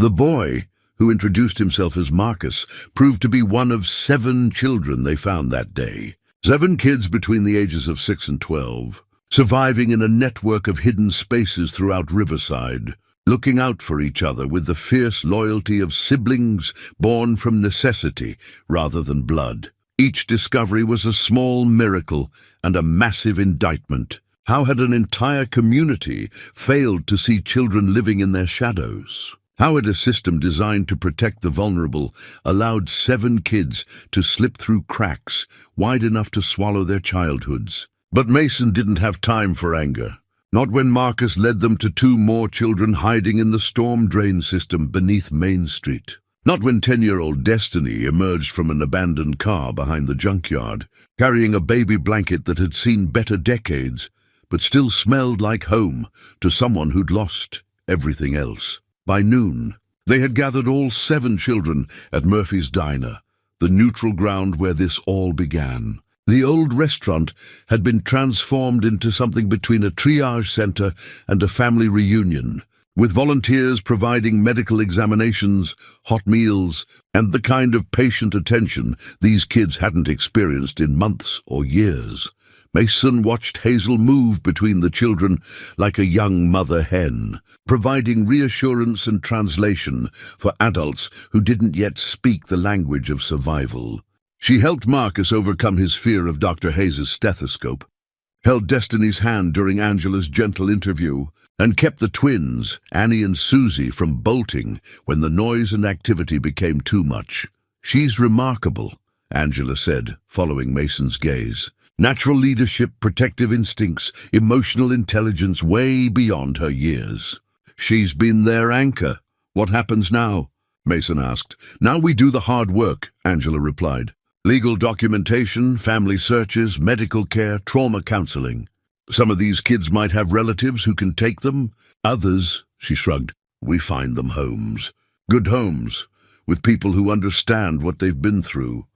A: The boy, who introduced himself as Marcus, proved to be one of 7 children they found that day. 7 kids between the ages of 6 and 12, surviving in a network of hidden spaces throughout Riverside, looking out for each other with the fierce loyalty of siblings born from necessity rather than blood. Each discovery was a small miracle and a massive indictment. How had an entire community failed to see children living in their shadows? How had a system designed to protect the vulnerable allowed 7 kids to slip through cracks wide enough to swallow their childhoods? But Mason didn't have time for anger. Not when Marcus led them to 2 more children hiding in the storm drain system beneath Main Street. Not when 10-year-old Destiny emerged from an abandoned car behind the junkyard, carrying a baby blanket that had seen better decades, but still smelled like home to someone who'd lost everything else. By noon, they had gathered all 7 children at Murphy's Diner, the neutral ground where this all began. The old restaurant had been transformed into something between a triage center and a family reunion, with volunteers providing medical examinations, hot meals, and the kind of patient attention these kids hadn't experienced in months or years. Mason watched Hazel move between the children like a young mother hen, providing reassurance and translation for adults who didn't yet speak the language of survival. She helped Marcus overcome his fear of Dr. Hayes' stethoscope, held Destiny's hand during Angela's gentle interview, and kept the twins, Annie and Susie, from bolting when the noise and activity became too much. "She's remarkable," Angela said, following Mason's gaze. "Natural leadership, protective instincts, emotional intelligence way beyond her years." "She's been their anchor. What happens now?" Mason asked. "Now we do the hard work," Angela replied. "Legal documentation, family searches, medical care, trauma counseling. Some of these kids might have relatives who can take them. Others," she shrugged, "we find them homes. Good homes, with people who understand what they've been through."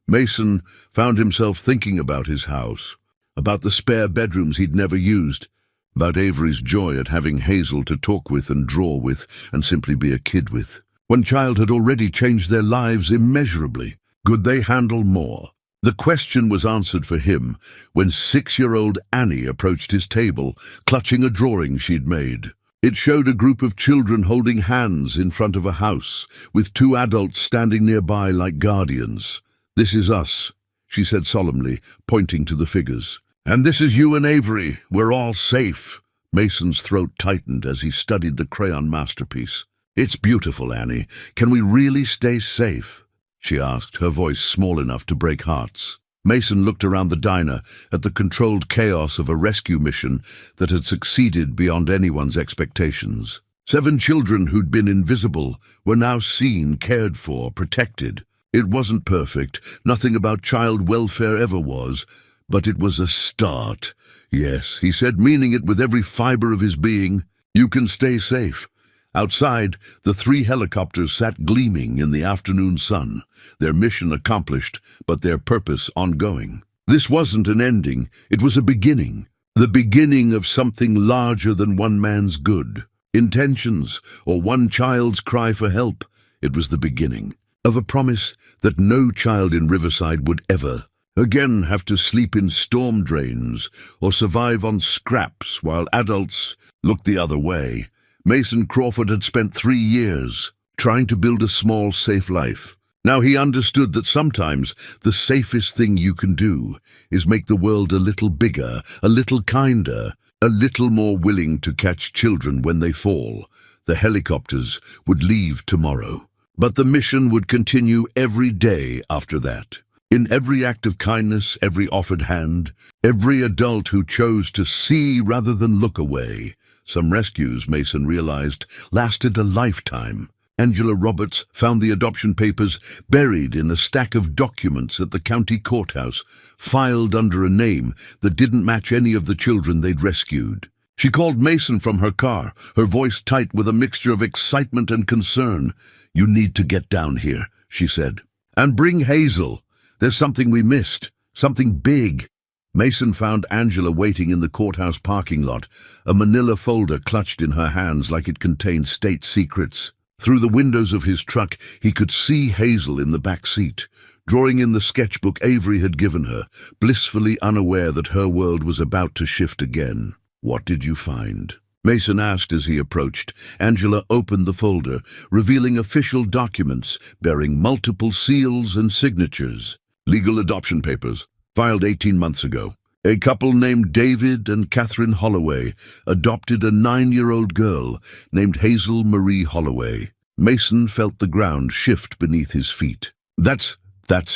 A: Mason found himself thinking about his house, about the spare bedrooms he'd never used, about Avery's joy at having Hazel to talk with and draw with and simply be a kid with. One child had already changed their lives immeasurably. Could they handle more? The question was answered for him when 6-year-old Annie approached his table, clutching a drawing she'd made. It showed a group of children holding hands in front of a house, with 2 adults standing nearby like guardians. "This is us," she said solemnly, pointing to the figures. "And this is you and Avery. We're all safe." Mason's throat tightened as he studied the crayon masterpiece. "It's beautiful, Annie. Can we really stay safe?" she asked, her voice small enough to break hearts. Mason looked around the diner at the controlled chaos of a rescue mission that had succeeded beyond anyone's expectations. 7 children who'd been invisible were now seen, cared for, protected. It wasn't perfect, nothing about child welfare ever was, but it was a start. "Yes," he said, meaning it with every fiber of his being. "You can stay safe." Outside, the 3 helicopters sat gleaming in the afternoon sun, their mission accomplished, but their purpose ongoing. This wasn't an ending, it was a beginning. The beginning of something larger than one man's good intentions or one child's cry for help. It was the beginning of a promise that no child in Riverside would ever again have to sleep in storm drains or survive on scraps while adults looked the other way. Mason Crawford had spent 3 years trying to build a small, safe life. Now he understood that sometimes the safest thing you can do is make the world a little bigger, a little kinder, a little more willing to catch children when they fall. The helicopters would leave tomorrow, but the mission would continue every day after that. In every act of kindness, every offered hand, every adult who chose to see rather than look away. Some rescues, Mason realized, lasted a lifetime. Angela Roberts found the adoption papers buried in a stack of documents at the county courthouse, filed under a name that didn't match any of the children they'd rescued. She called Mason from her car, her voice tight with a mixture of excitement and concern. "You need to get down here," she said. "And bring Hazel. There's something we missed, something big." Mason found Angela waiting in the courthouse parking lot, a manila folder clutched in her hands like it contained state secrets. Through the windows of his truck, he could see Hazel in the back seat, drawing in the sketchbook Avery had given her, blissfully unaware that her world was about to shift again. "What did you find?" Mason asked as he approached. Angela opened the folder, revealing official documents bearing multiple seals and signatures. "Legal adoption papers. Filed 18 months ago. A couple named David and Catherine Holloway adopted a 9-year-old girl named Hazel Marie Holloway." Mason felt the ground shift beneath his feet. That's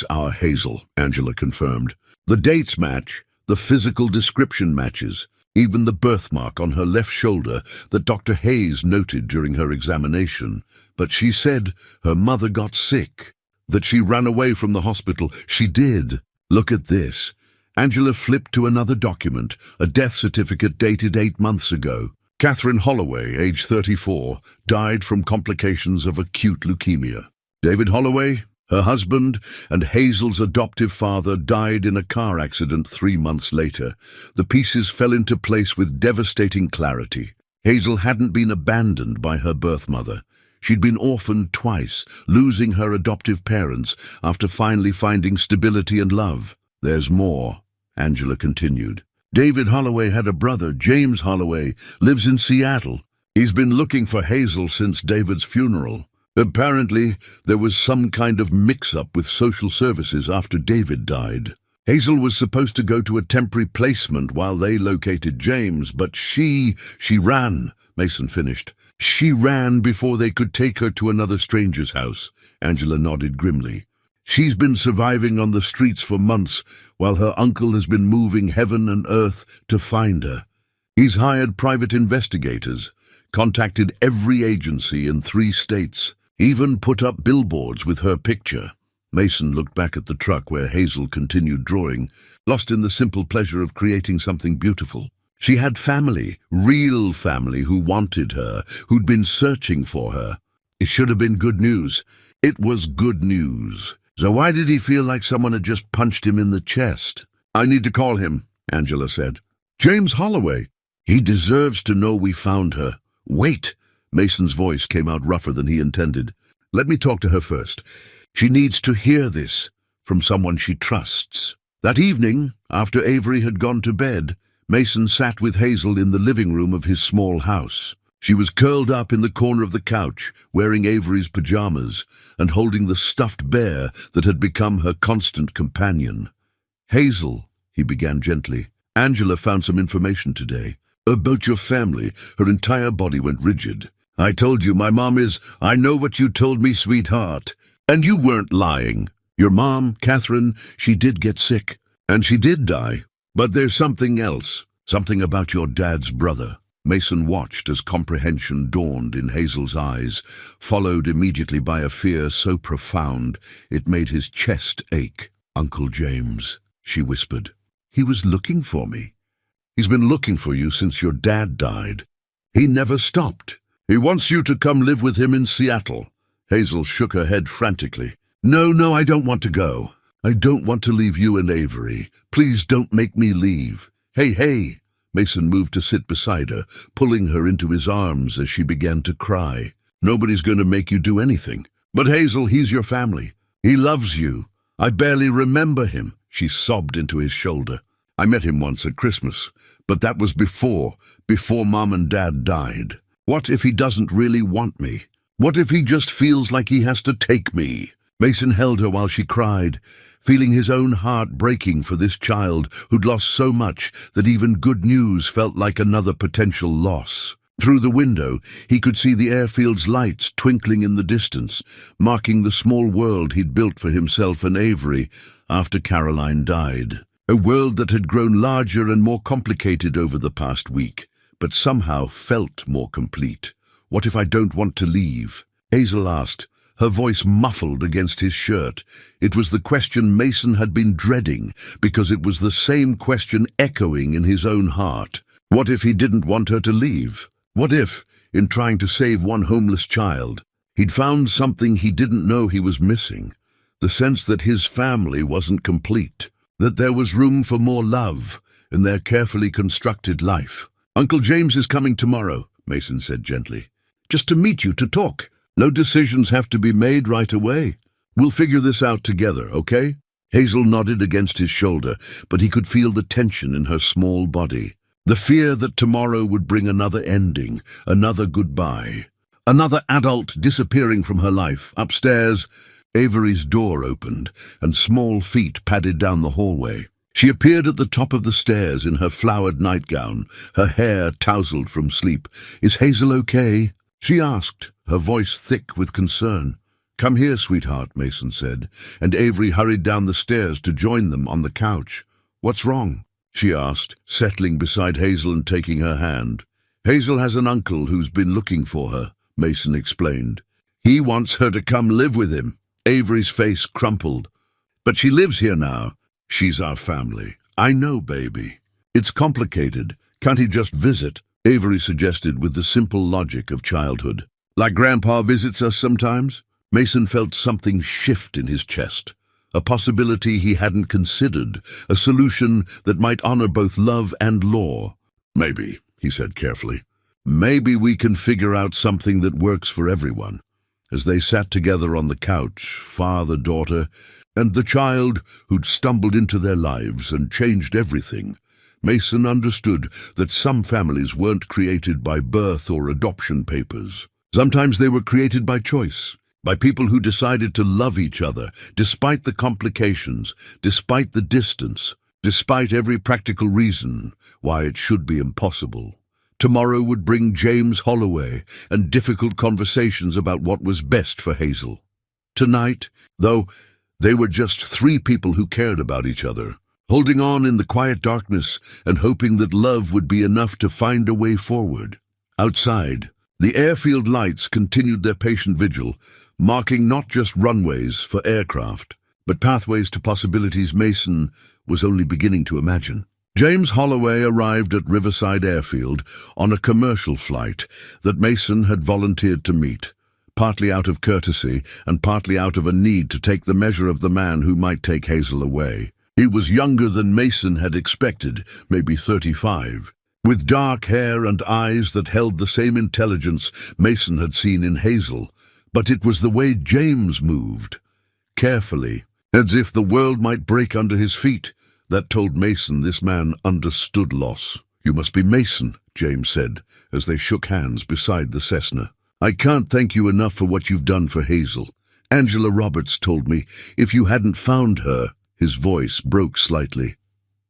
A: our Hazel," Angela confirmed. "The dates match, the physical description matches. even the birthmark on her left shoulder that Dr. Hayes noted during her examination. But she said her mother got sick, that she ran away from the hospital. She did. Look at this. Angela flipped to another document, a death certificate dated 8 months ago. Catherine Holloway, age 34, died from complications of acute leukemia. David Holloway, her husband, and Hazel's adoptive father died in a car accident 3 months later. The pieces fell into place with devastating clarity. Hazel hadn't been abandoned by her birth mother. She'd been orphaned twice, losing her adoptive parents after finally finding stability and love. There's more, Angela continued. David Holloway had a brother, James Holloway, lives in Seattle. He's been looking for Hazel since David's funeral. Apparently, there was some kind of mix-up with social services after David died. Hazel was supposed to go to a temporary placement while they located James, but she ran, Mason finished. She ran before they could take her to another stranger's house. Angela nodded grimly. She's been surviving on the streets for months, while her uncle has been moving heaven and earth to find her. He's hired private investigators, contacted every agency in 3 states, even put up billboards with her picture. Mason looked back at the truck where Hazel continued drawing, lost in the simple pleasure of creating something beautiful. She had family, real family, who wanted her, who'd been searching for her. It should have been good news. It was good news. So why did he feel like someone had just punched him in the chest? I need to call him, Angela said. James Holloway. He deserves to know we found her. Wait. Mason's voice came out rougher than he intended. Let me talk to her first. She needs to hear this from someone she trusts. That evening, after Avery had gone to bed, Mason sat with Hazel in the living room of his small house. She was curled up in the corner of the couch, wearing Avery's pajamas, and holding the stuffed bear that had become her constant companion. Hazel, he began gently, Angela found some information today. About your family. Her entire body went rigid. I told you my mom is... I know what you told me, sweetheart. And you weren't lying. Your mom, Catherine, she did get sick. And she did die. But there's something else. Something about your dad's brother. Mason watched as comprehension dawned in Hazel's eyes, followed immediately by a fear so profound it made his chest ache. Uncle James, she whispered. He was looking for me. He's been looking for you since your dad died. He never stopped. He wants you to come live with him in Seattle. Hazel shook her head frantically. No, I don't want to go. I don't want to leave you and Avery. Please don't make me leave. Hey. Mason moved to sit beside her, pulling her into his arms as she began to cry. Nobody's going to make you do anything. But Hazel, he's your family. He loves you. I barely remember him. She sobbed into his shoulder. I met him once at Christmas, but that was before Mom and Dad died. What if he doesn't really want me? What if he just feels like he has to take me? Mason held her while she cried, feeling his own heart breaking for this child who'd lost so much that even good news felt like another potential loss. Through the window, he could see the airfield's lights twinkling in the distance, marking the small world he'd built for himself and Avery after Caroline died. A world that had grown larger and more complicated over the past week, but somehow felt more complete. What if I don't want to leave? Hazel asked, her voice muffled against his shirt. It was the question Mason had been dreading, because it was the same question echoing in his own heart. What if he didn't want her to leave? What if, in trying to save one homeless child, he'd found something he didn't know he was missing? The sense that his family wasn't complete, that there was room for more love in their carefully constructed life. Uncle James is coming tomorrow, Mason said gently. Just to meet you, to talk. No decisions have to be made right away. We'll figure this out together, okay? Hazel nodded against his shoulder, but he could feel the tension in her small body. The fear that tomorrow would bring another ending, another goodbye. Another adult disappearing from her life. Upstairs, Avery's door opened, and small feet padded down the hallway. She appeared at the top of the stairs in her flowered nightgown, her hair tousled from sleep. Is Hazel okay? She asked, her voice thick with concern. Come here, sweetheart, Mason said, and Avery hurried down the stairs to join them on the couch. What's wrong? she asked, settling beside Hazel and taking her hand. Hazel has an uncle who's been looking for her, Mason explained. He wants her to come live with him. Avery's face crumpled. But she lives here now. She's our family. I know, baby. It's complicated. Can't he just visit? Avery suggested with the simple logic of childhood. Like Grandpa visits us sometimes? Mason felt something shift in his chest. A possibility he hadn't considered, a solution that might honor both love and law. Maybe, he said carefully. Maybe we can figure out something that works for everyone. As they sat together on the couch, father, daughter, and the child who'd stumbled into their lives and changed everything, Mason understood that some families weren't created by birth or adoption papers. Sometimes they were created by choice, by people who decided to love each other, despite the complications, despite the distance, despite every practical reason why it should be impossible. Tomorrow would bring James Holloway and difficult conversations about what was best for Hazel. Tonight, though, they were just three people who cared about each other, holding on in the quiet darkness and hoping that love would be enough to find a way forward. Outside, the airfield lights continued their patient vigil, marking not just runways for aircraft, but pathways to possibilities Mason was only beginning to imagine. James Holloway arrived at Riverside Airfield on a commercial flight that Mason had volunteered to meet, partly out of courtesy and partly out of a need to take the measure of the man who might take Hazel away. He was younger than Mason had expected, maybe 35, with dark hair and eyes that held the same intelligence Mason had seen in Hazel. But it was the way James moved, carefully, as if the world might break under his feet, that told Mason this man understood loss. "You must be Mason," James said, as they shook hands beside the Cessna. "I can't thank you enough for what you've done for Hazel. Angela Roberts told me if you hadn't found her—" His voice broke slightly.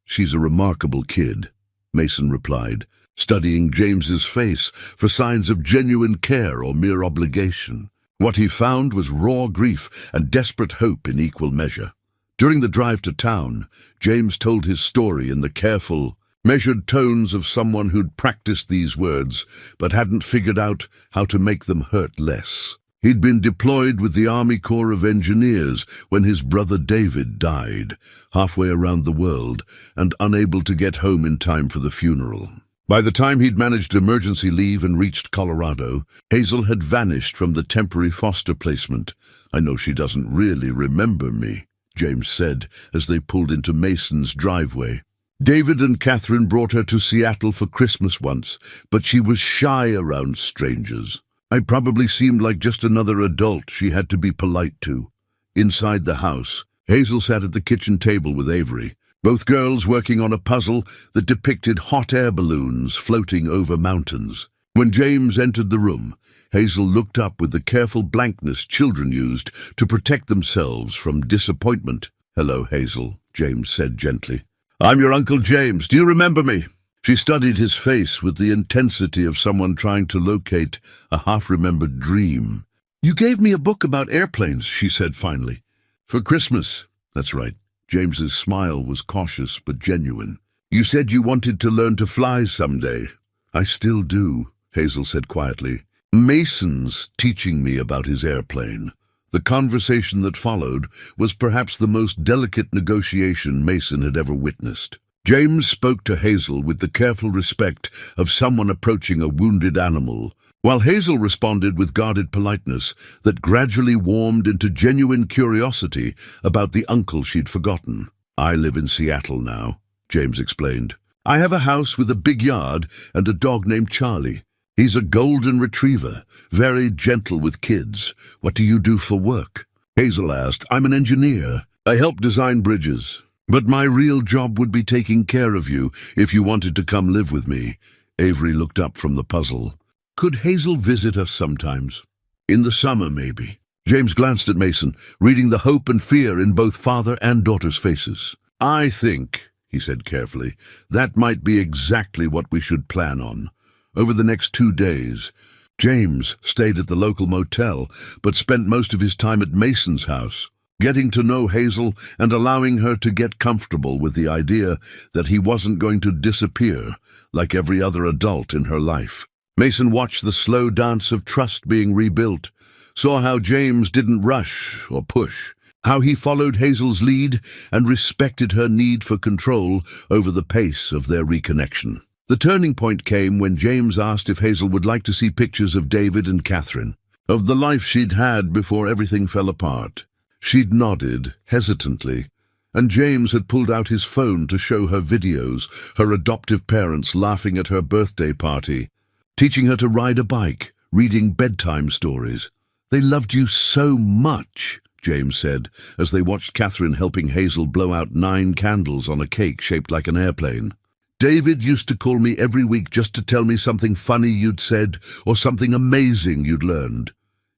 A: "She's a remarkable kid," Mason replied, studying James's face for signs of genuine care or mere obligation. What he found was raw grief and desperate hope in equal measure. During the drive to town, James told his story in the careful, measured tones of someone who'd practiced these words but hadn't figured out how to make them hurt less. He'd been deployed with the Army Corps of Engineers when his brother David died, halfway around the world, and unable to get home in time for the funeral. By the time he'd managed emergency leave and reached Colorado, Hazel had vanished from the temporary foster placement. "I know she doesn't really remember me," James said as they pulled into Mason's driveway. "David and Catherine brought her to Seattle for Christmas once, but she was shy around strangers. I probably seemed like just another adult she had to be polite to." Inside the house, Hazel sat at the kitchen table with Avery, both girls working on a puzzle that depicted hot air balloons floating over mountains. When James entered the room, Hazel looked up with the careful blankness children used to protect themselves from disappointment. "Hello, Hazel," James said gently. "I'm your Uncle James. Do you remember me?" She studied his face with the intensity of someone trying to locate a half-remembered dream. "You gave me a book about airplanes," she said finally. "For Christmas." "That's right." James's smile was cautious but genuine. "You said you wanted to learn to fly someday." "I still do," Hazel said quietly. "Mason's teaching me about his airplane." The conversation that followed was perhaps the most delicate negotiation Mason had ever witnessed. James spoke to Hazel with the careful respect of someone approaching a wounded animal, while Hazel responded with guarded politeness that gradually warmed into genuine curiosity about the uncle she'd forgotten. "I live in Seattle now," James explained. "I have a house with a big yard and a dog named Charlie. He's a golden retriever, very gentle with kids. What do you do for work?" Hazel asked. "I'm an engineer. I help design bridges. But my real job would be taking care of you if you wanted to come live with me." Avery looked up from the puzzle. "Could Hazel visit us sometimes? In the summer, maybe?" James glanced at Mason, reading the hope and fear in both father and daughter's faces. "I think," he said carefully, "that might be exactly what we should plan on. Over the next 2 days, James stayed at the local motel, but spent most of his time at Mason's house. getting to know Hazel and allowing her to get comfortable with the idea that he wasn't going to disappear like every other adult in her life. Mason watched the slow dance of trust being rebuilt, saw how James didn't rush or push, how he followed Hazel's lead and respected her need for control over the pace of their reconnection. The turning point came when James asked if Hazel would like to see pictures of David and Catherine, of the life she'd had before everything fell apart. She'd nodded, hesitantly, and James had pulled out his phone to show her videos, her adoptive parents laughing at her birthday party, teaching her to ride a bike, reading bedtime stories. "They loved you so much," James said, as they watched Catherine helping Hazel blow out 9 candles on a cake shaped like an airplane. "David used to call me every week just to tell me something funny you'd said or something amazing you'd learned."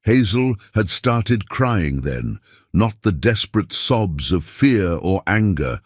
A: Hazel had started crying then, not the desperate sobs of fear or anger,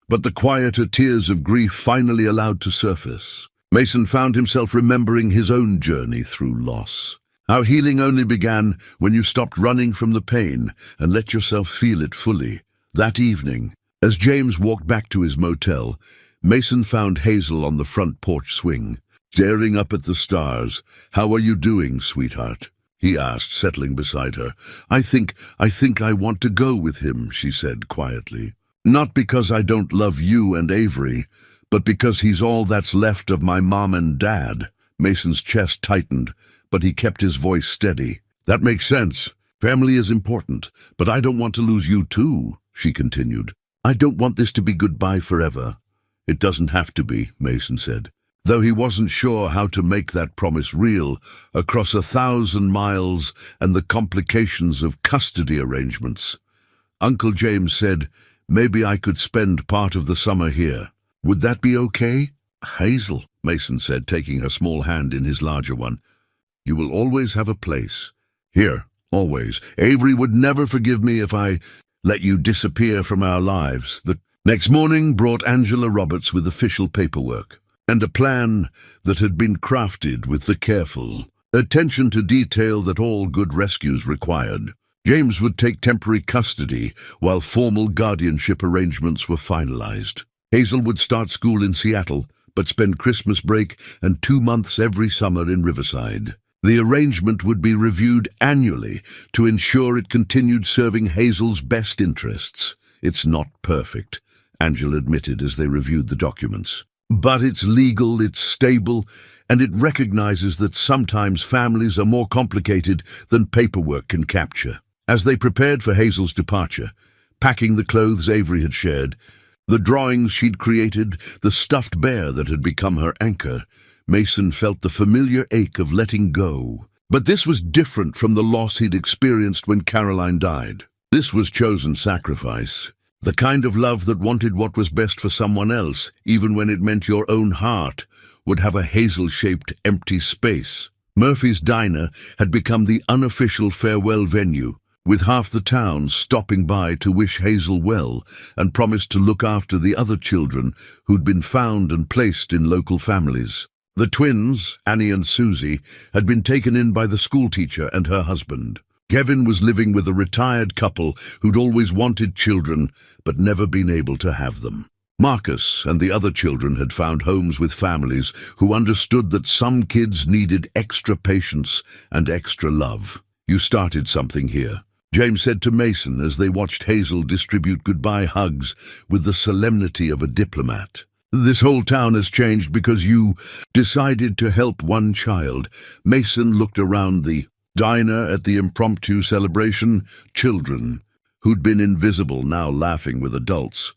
A: but the quieter tears of grief finally allowed to surface. Mason found himself remembering his own journey through loss. How healing only began when you stopped running from the pain and let yourself feel it fully. That evening, as James walked back to his motel, Mason found Hazel on the front porch swing, staring up at the stars. "How are you doing, sweetheart?" he asked, settling beside her. I think I want to go with him," she said quietly. "Not because I don't love you and Avery, but because he's all that's left of my mom and dad." Mason's chest tightened, but he kept his voice steady. "That makes sense. Family is important, but I don't want to lose you too," she continued. "I don't want this to be goodbye forever." "It doesn't have to be," Mason said, though he wasn't sure how to make that promise real across 1,000 miles and the complications of custody arrangements. Uncle James said, "Maybe I could spend part of the summer here. Would that be okay?" "Hazel," Mason said, taking her small hand in his larger one, "you will always have a place. Here, always. Avery would never forgive me if I let you disappear from our lives." The next morning brought Angela Roberts with official paperwork and a plan that had been crafted with the careful attention to detail that all good rescues required. James would take temporary custody while formal guardianship arrangements were finalized. Hazel would start school in Seattle, but spend Christmas break and 2 months every summer in Riverside. The arrangement would be reviewed annually to ensure it continued serving Hazel's best interests. "It's not perfect," Angela admitted as they reviewed the documents. "But it's legal, it's stable, and it recognizes that sometimes families are more complicated than paperwork can capture." As they prepared for Hazel's departure, packing the clothes Avery had shared, the drawings she'd created, the stuffed bear that had become her anchor, Mason felt the familiar ache of letting go. But this was different from the loss he'd experienced when Caroline died. This was chosen sacrifice. The kind of love that wanted what was best for someone else, even when it meant your own heart would have a Hazel-shaped empty space. Murphy's Diner had become the unofficial farewell venue, with half the town stopping by to wish Hazel well and promise to look after the other children who'd been found and placed in local families. The twins, Annie and Susie, had been taken in by the schoolteacher and her husband. Kevin was living with a retired couple who'd always wanted children but never been able to have them. Marcus and the other children had found homes with families who understood that some kids needed extra patience and extra love. "You started something here," James said to Mason as they watched Hazel distribute goodbye hugs with the solemnity of a diplomat. "This whole town has changed because you decided to help one child." Mason looked around the diner at the impromptu celebration. Children, who'd been invisible, now laughing with adults,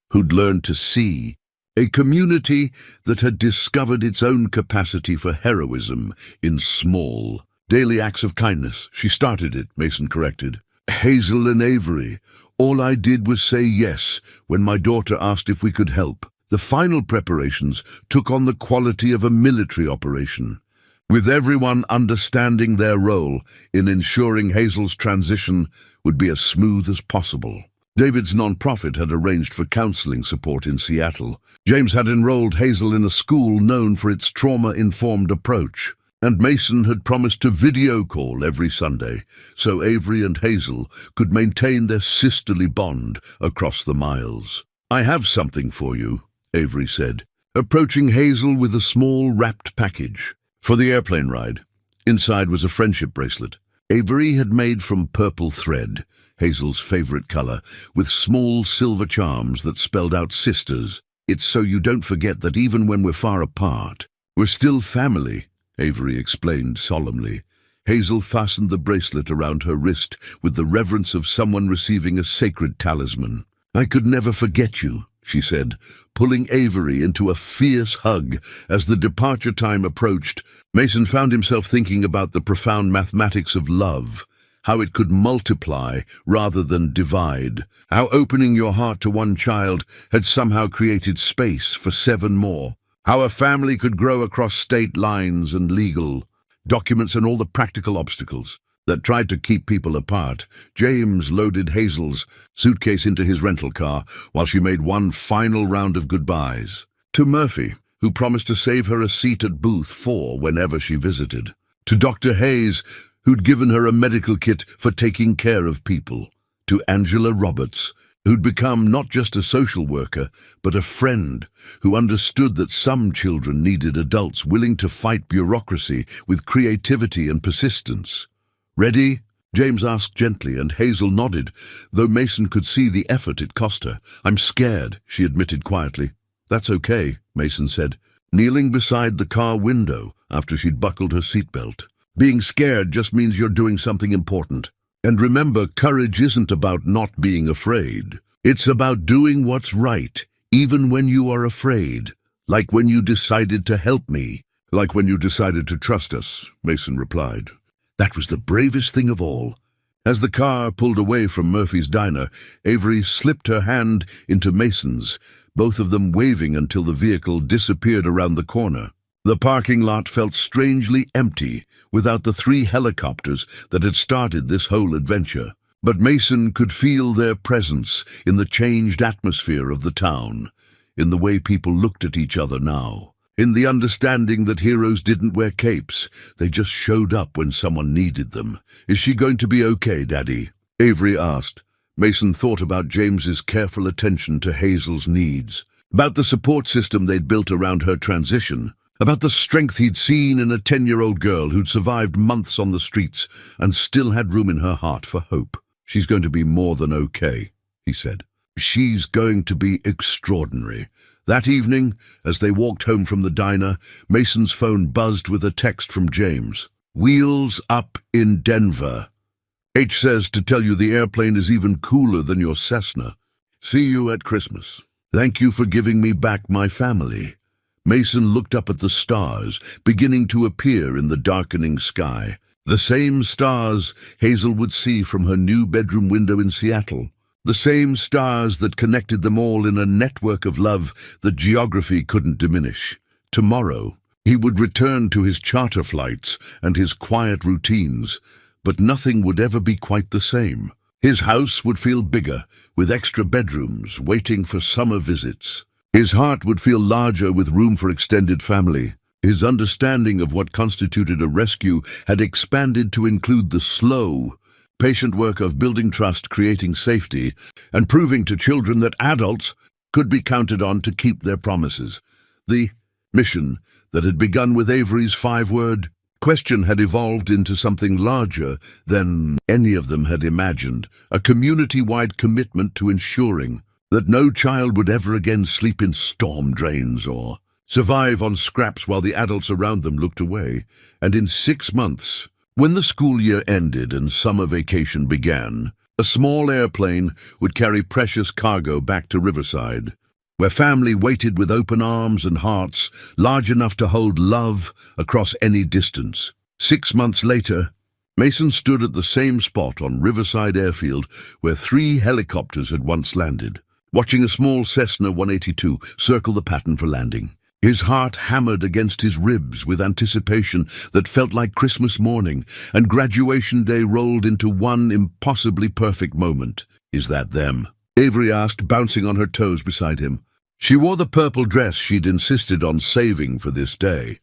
A: who'd learned to see. A community that had discovered its own capacity for heroism in small, daily acts of kindness. "She started it," Mason corrected. "Hazel and Avery. All I did was say yes when my daughter asked if we could help." The final preparations took on the quality of a military operation, with everyone understanding their role in ensuring Hazel's transition would be as smooth as possible. David's nonprofit had arranged for counseling support in Seattle. James had enrolled Hazel in a school known for its trauma-informed approach. And Mason had promised to video call every Sunday, so Avery and Hazel could maintain their sisterly bond across the miles. "I have something for you," Avery said, approaching Hazel with a small wrapped package. "For the airplane ride." Inside was a friendship bracelet. Avery had made from purple thread, Hazel's favorite color, with small silver charms that spelled out sisters. "It's so you don't forget that even when we're far apart, we're still family," Avery explained solemnly. Hazel fastened the bracelet around her wrist with the reverence of someone receiving a sacred talisman. "I could never forget you," she said, pulling Avery into a fierce hug as the departure time approached. Mason found himself thinking about the profound mathematics of love, how it could multiply rather than divide, how opening your heart to one child had somehow created space for 7 more, how a family could grow across state lines and legal documents and all the practical obstacles that tried to keep people apart. James loaded Hazel's suitcase into his rental car while she made one final round of goodbyes. To Murphy, who promised to save her a seat at booth 4 whenever she visited. To Dr. Hayes, who'd given her a medical kit for taking care of people. To Angela Roberts, who'd become not just a social worker, but a friend who understood that some children needed adults willing to fight bureaucracy with creativity and persistence. "Ready?" James asked gently, and Hazel nodded, though Mason could see the effort it cost her. "I'm scared," she admitted quietly. "That's okay," Mason said, kneeling beside the car window after she'd buckled her seatbelt. "Being scared just means you're doing something important. And remember, courage isn't about not being afraid. It's about doing what's right, even when you are afraid. Like when you decided to help me. Like when you decided to trust us," Mason replied. That was the bravest thing of all. As the car pulled away from Murphy's diner, Avery slipped her hand into Mason's, both of them waving until the vehicle disappeared around the corner. The parking lot felt strangely empty without the 3 helicopters that had started this whole adventure. But Mason could feel their presence in the changed atmosphere of the town, in the way people looked at each other now, in the understanding that heroes didn't wear capes, they just showed up when someone needed them. "Is she going to be okay, Daddy?" Avery asked. Mason thought about James's careful attention to Hazel's needs, about the support system they'd built around her transition, about the strength he'd seen in a 10-year-old girl who'd survived months on the streets and still had room in her heart for hope. "She's going to be more than okay," he said. "She's going to be extraordinary." That evening, as they walked home from the diner, Mason's phone buzzed with a text from James. "Wheels up in Denver. H says to tell you the airplane is even cooler than your Cessna. See you at Christmas. Thank you for giving me back my family." Mason looked up at the stars, beginning to appear in the darkening sky. The same stars Hazel would see from her new bedroom window in Seattle. The same stars that connected them all in a network of love that geography couldn't diminish. Tomorrow, he would return to his charter flights and his quiet routines, but nothing would ever be quite the same. His house would feel bigger, with extra bedrooms waiting for summer visits. His heart would feel larger with room for extended family. His understanding of what constituted a rescue had expanded to include the slow, patient work of building trust, creating safety, and proving to children that adults could be counted on to keep their promises. The mission that had begun with Avery's 5-word question had evolved into something larger than any of them had imagined, a community-wide commitment to ensuring that no child would ever again sleep in storm drains or survive on scraps while the adults around them looked away. And in 6 months, when the school year ended and summer vacation began, a small airplane would carry precious cargo back to Riverside, where family waited with open arms and hearts large enough to hold love across any distance. 6 months later, Mason stood at the same spot on Riverside Airfield where 3 helicopters had once landed, watching a small Cessna 182 circle the pattern for landing. His heart hammered against his ribs with anticipation that felt like Christmas morning, and graduation day rolled into one impossibly perfect moment. "Is that them?" Avery asked, bouncing on her toes beside him. She wore the purple dress she'd insisted on saving for this day,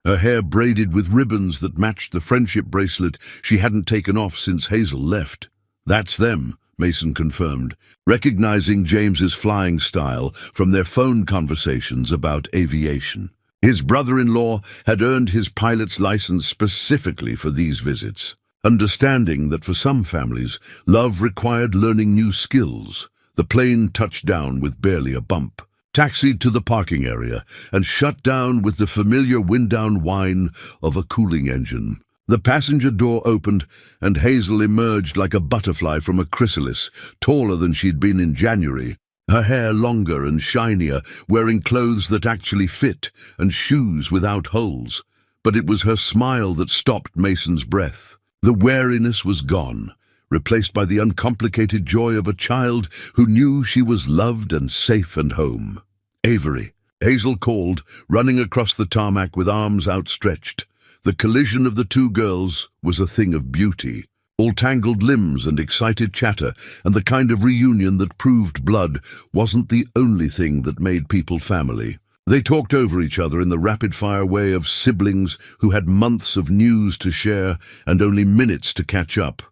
A: her hair braided with ribbons that matched the friendship bracelet she hadn't taken off since Hazel left. "That's them," Mason confirmed, recognizing James's flying style from their phone conversations about aviation. His brother-in-law had earned his pilot's license specifically for these visits. Understanding that for some families, love required learning new skills, the plane touched down with barely a bump, taxied to the parking area, and shut down with the familiar wind-down whine of a cooling engine. The passenger door opened, and Hazel emerged like a butterfly from a chrysalis, taller than she'd been in January, her hair longer and shinier, wearing clothes that actually fit, and shoes without holes. But it was her smile that stopped Mason's breath. The wariness was gone, replaced by the uncomplicated joy of a child who knew she was loved and safe and home. "Avery," Hazel called, running across the tarmac with arms outstretched. The collision of the two girls was a thing of beauty. All tangled limbs and excited chatter, and the kind of reunion that proved blood wasn't the only thing that made people family. They talked over each other in the rapid-fire way of siblings who had months of news to share and only minutes to catch up.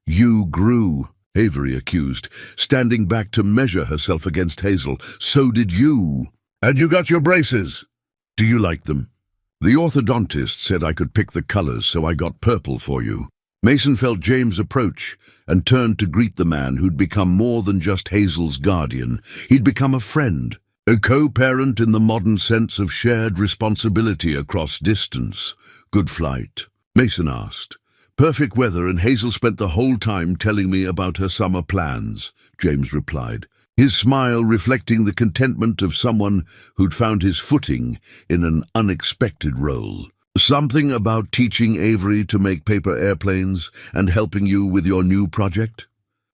A: "You grew," Avery accused, standing back to measure herself against Hazel. "So did you. And you got your braces. Do you like them?" "The orthodontist said I could pick the colors, so I got purple for you." Mason felt James' approach and turned to greet the man who'd become more than just Hazel's guardian. He'd become a friend, a co-parent in the modern sense of shared responsibility across distance. "Good flight?" Mason asked. "Perfect weather, and Hazel spent the whole time telling me about her summer plans," James replied, his smile reflecting the contentment of someone who'd found his footing in an unexpected role. "Something about teaching Avery to make paper airplanes and helping you with your new project?"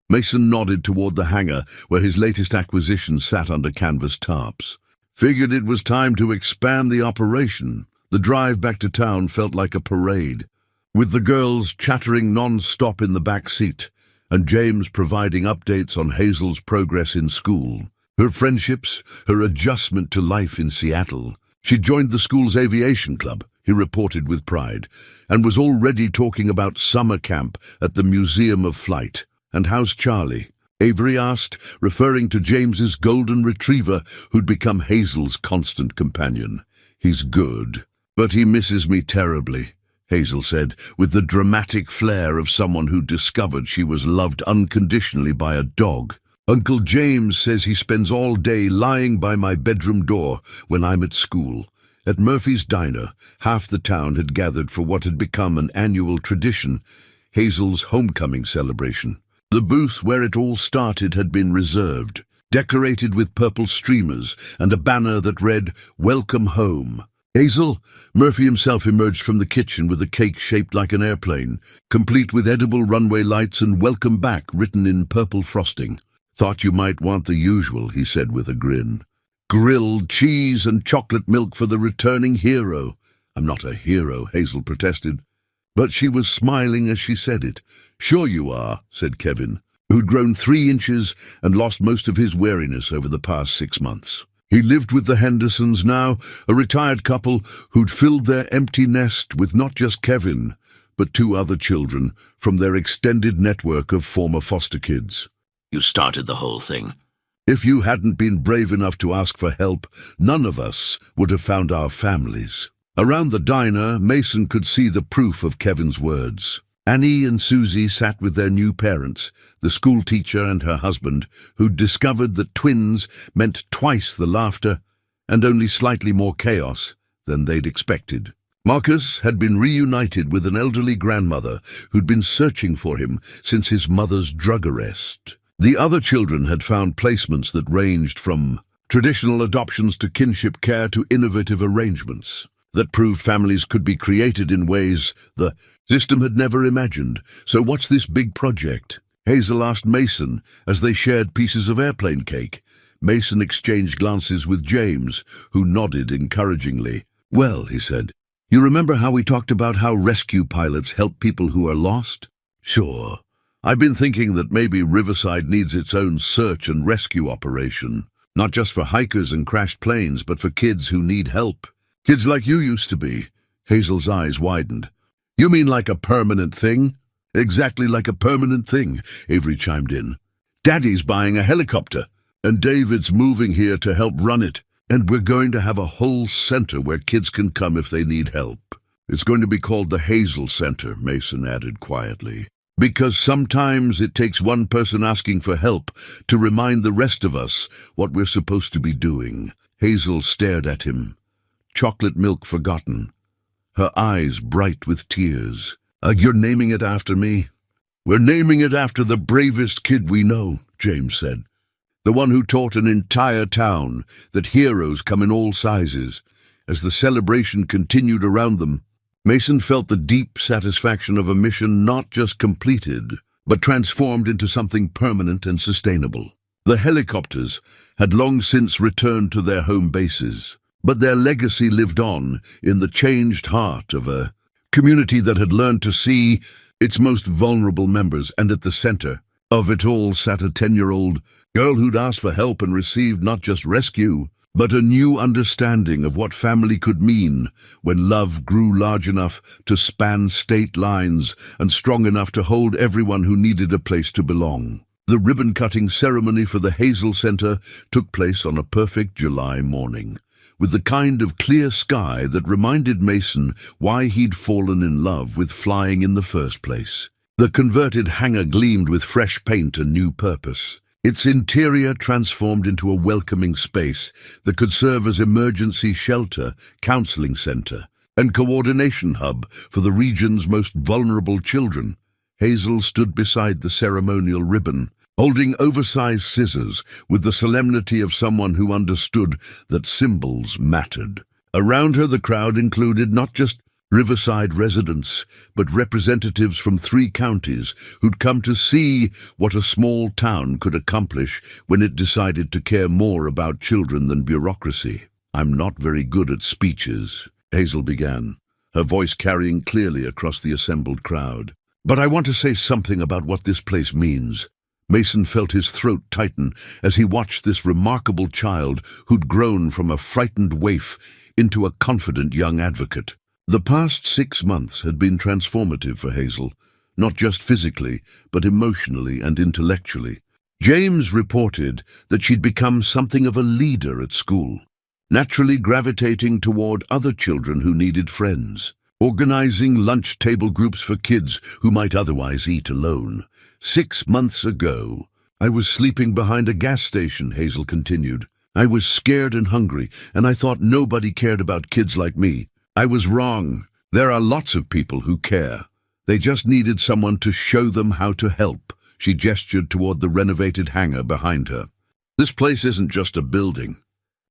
A: Mason nodded toward the hangar where his latest acquisition sat under canvas tarps. "Figured it was time to expand the operation." The drive back to town felt like a parade, with the girls chattering non-stop in the back seat, and James providing updates on Hazel's progress in school, her friendships, her adjustment to life in Seattle. She joined the school's aviation club, he reported with pride, and was already talking about summer camp at the Museum of Flight. "And how's Charlie?" Avery asked, referring to James's golden retriever who'd become Hazel's constant companion. "He's good, but he misses me terribly," Hazel said, with the dramatic flair of someone who discovered she was loved unconditionally by a dog. "Uncle James says he spends all day lying by my bedroom door when I'm at school." At Murphy's Diner, half the town had gathered for what had become an annual tradition, Hazel's homecoming celebration. The booth where it all started had been reserved, decorated with purple streamers and a banner that read, "Welcome Home." "Hazel?" Murphy himself emerged from the kitchen with a cake shaped like an airplane, complete with edible runway lights and "Welcome Back" written in purple frosting. "Thought you might want the usual," he said with a grin. "Grilled cheese and chocolate milk for the returning hero." "I'm not a hero," Hazel protested, but she was smiling as she said it. "Sure you are," said Kevin, who'd grown 3 inches and lost most of his wariness over the past 6 months. He lived with the Hendersons now, a retired couple who'd filled their empty nest with not just Kevin, but 2 other children from their extended network of former foster kids.
B: "You started the whole thing."
A: "If you hadn't been brave enough to ask for help, none of us would have found our families." Around the diner, Mason could see the proof of Kevin's words. Annie and Susie sat with their new parents, the school teacher and her husband, who'd discovered that twins meant twice the laughter and only slightly more chaos than they'd expected. Marcus had been reunited with an elderly grandmother who'd been searching for him since his mother's drug arrest. The other children had found placements that ranged from traditional adoptions to kinship care to innovative arrangements that proved families could be created in ways the system had never imagined. "So what's this big project?" Hazel asked Mason as they shared pieces of airplane cake. Mason exchanged glances with James, who nodded encouragingly. "Well," he said, "you remember how we talked about how rescue pilots help people who are lost?" "Sure. I've been thinking that maybe Riverside needs its own search and rescue operation, not just for hikers and crashed planes, but for kids who need help. Kids like you used to be." Hazel's eyes widened. You mean like a permanent thing? Exactly like a permanent thing, Avery chimed in. Daddy's buying a helicopter, and David's moving here to help run it, and we're going to have a whole center where kids can come if they need help. It's going to be called the Hazel Center, Mason added quietly. Because sometimes it takes one person asking for help to remind the rest of us what we're supposed to be doing. Hazel stared at him, chocolate milk forgotten, her eyes bright with tears. You're naming it after me? We're naming it after the bravest kid we know, James said. The one who taught an entire town that heroes come in all sizes. As the celebration continued around them, Mason felt the deep satisfaction of a mission not just completed, but transformed into something permanent and sustainable. The helicopters had long since returned to their home bases, but their legacy lived on in the changed heart of a community that had learned to see its most vulnerable members, and at the center of it all sat a 10-year-old girl who'd asked for help and received not just rescue, but a new understanding of what family could mean when love grew large enough to span state lines and strong enough to hold everyone who needed a place to belong. The ribbon-cutting ceremony for the Hazel Center took place on a perfect July morning, with the kind of clear sky that reminded Mason why he'd fallen in love with flying in the first place. The converted hangar gleamed with fresh paint and new purpose, its interior transformed into a welcoming space that could serve as emergency shelter, counseling center, and coordination hub for the region's most vulnerable children. Hazel stood beside the ceremonial ribbon, holding oversized scissors with the solemnity of someone who understood that symbols mattered. Around her, the crowd included not just Riverside residents, but representatives from 3 counties who'd come to see what a small town could accomplish when it decided to care more about children than bureaucracy. I'm not very good at speeches, Hazel began, her voice carrying clearly across the assembled crowd. But I want to say something about what this place means. Mason felt his throat tighten as he watched this remarkable child who'd grown from a frightened waif into a confident young advocate. The past 6 months had been transformative for Hazel, not just physically, but emotionally and intellectually. James reported that she'd become something of a leader at school, naturally gravitating toward other children who needed friends, organizing lunch table groups for kids who might otherwise eat alone. 6 months ago, I was sleeping behind a gas station, Hazel continued. I was scared and hungry, and I thought nobody cared about kids like me. I was wrong. There are lots of people who care. They just needed someone to show them how to help. She gestured toward the renovated hangar behind her. This place isn't just a building.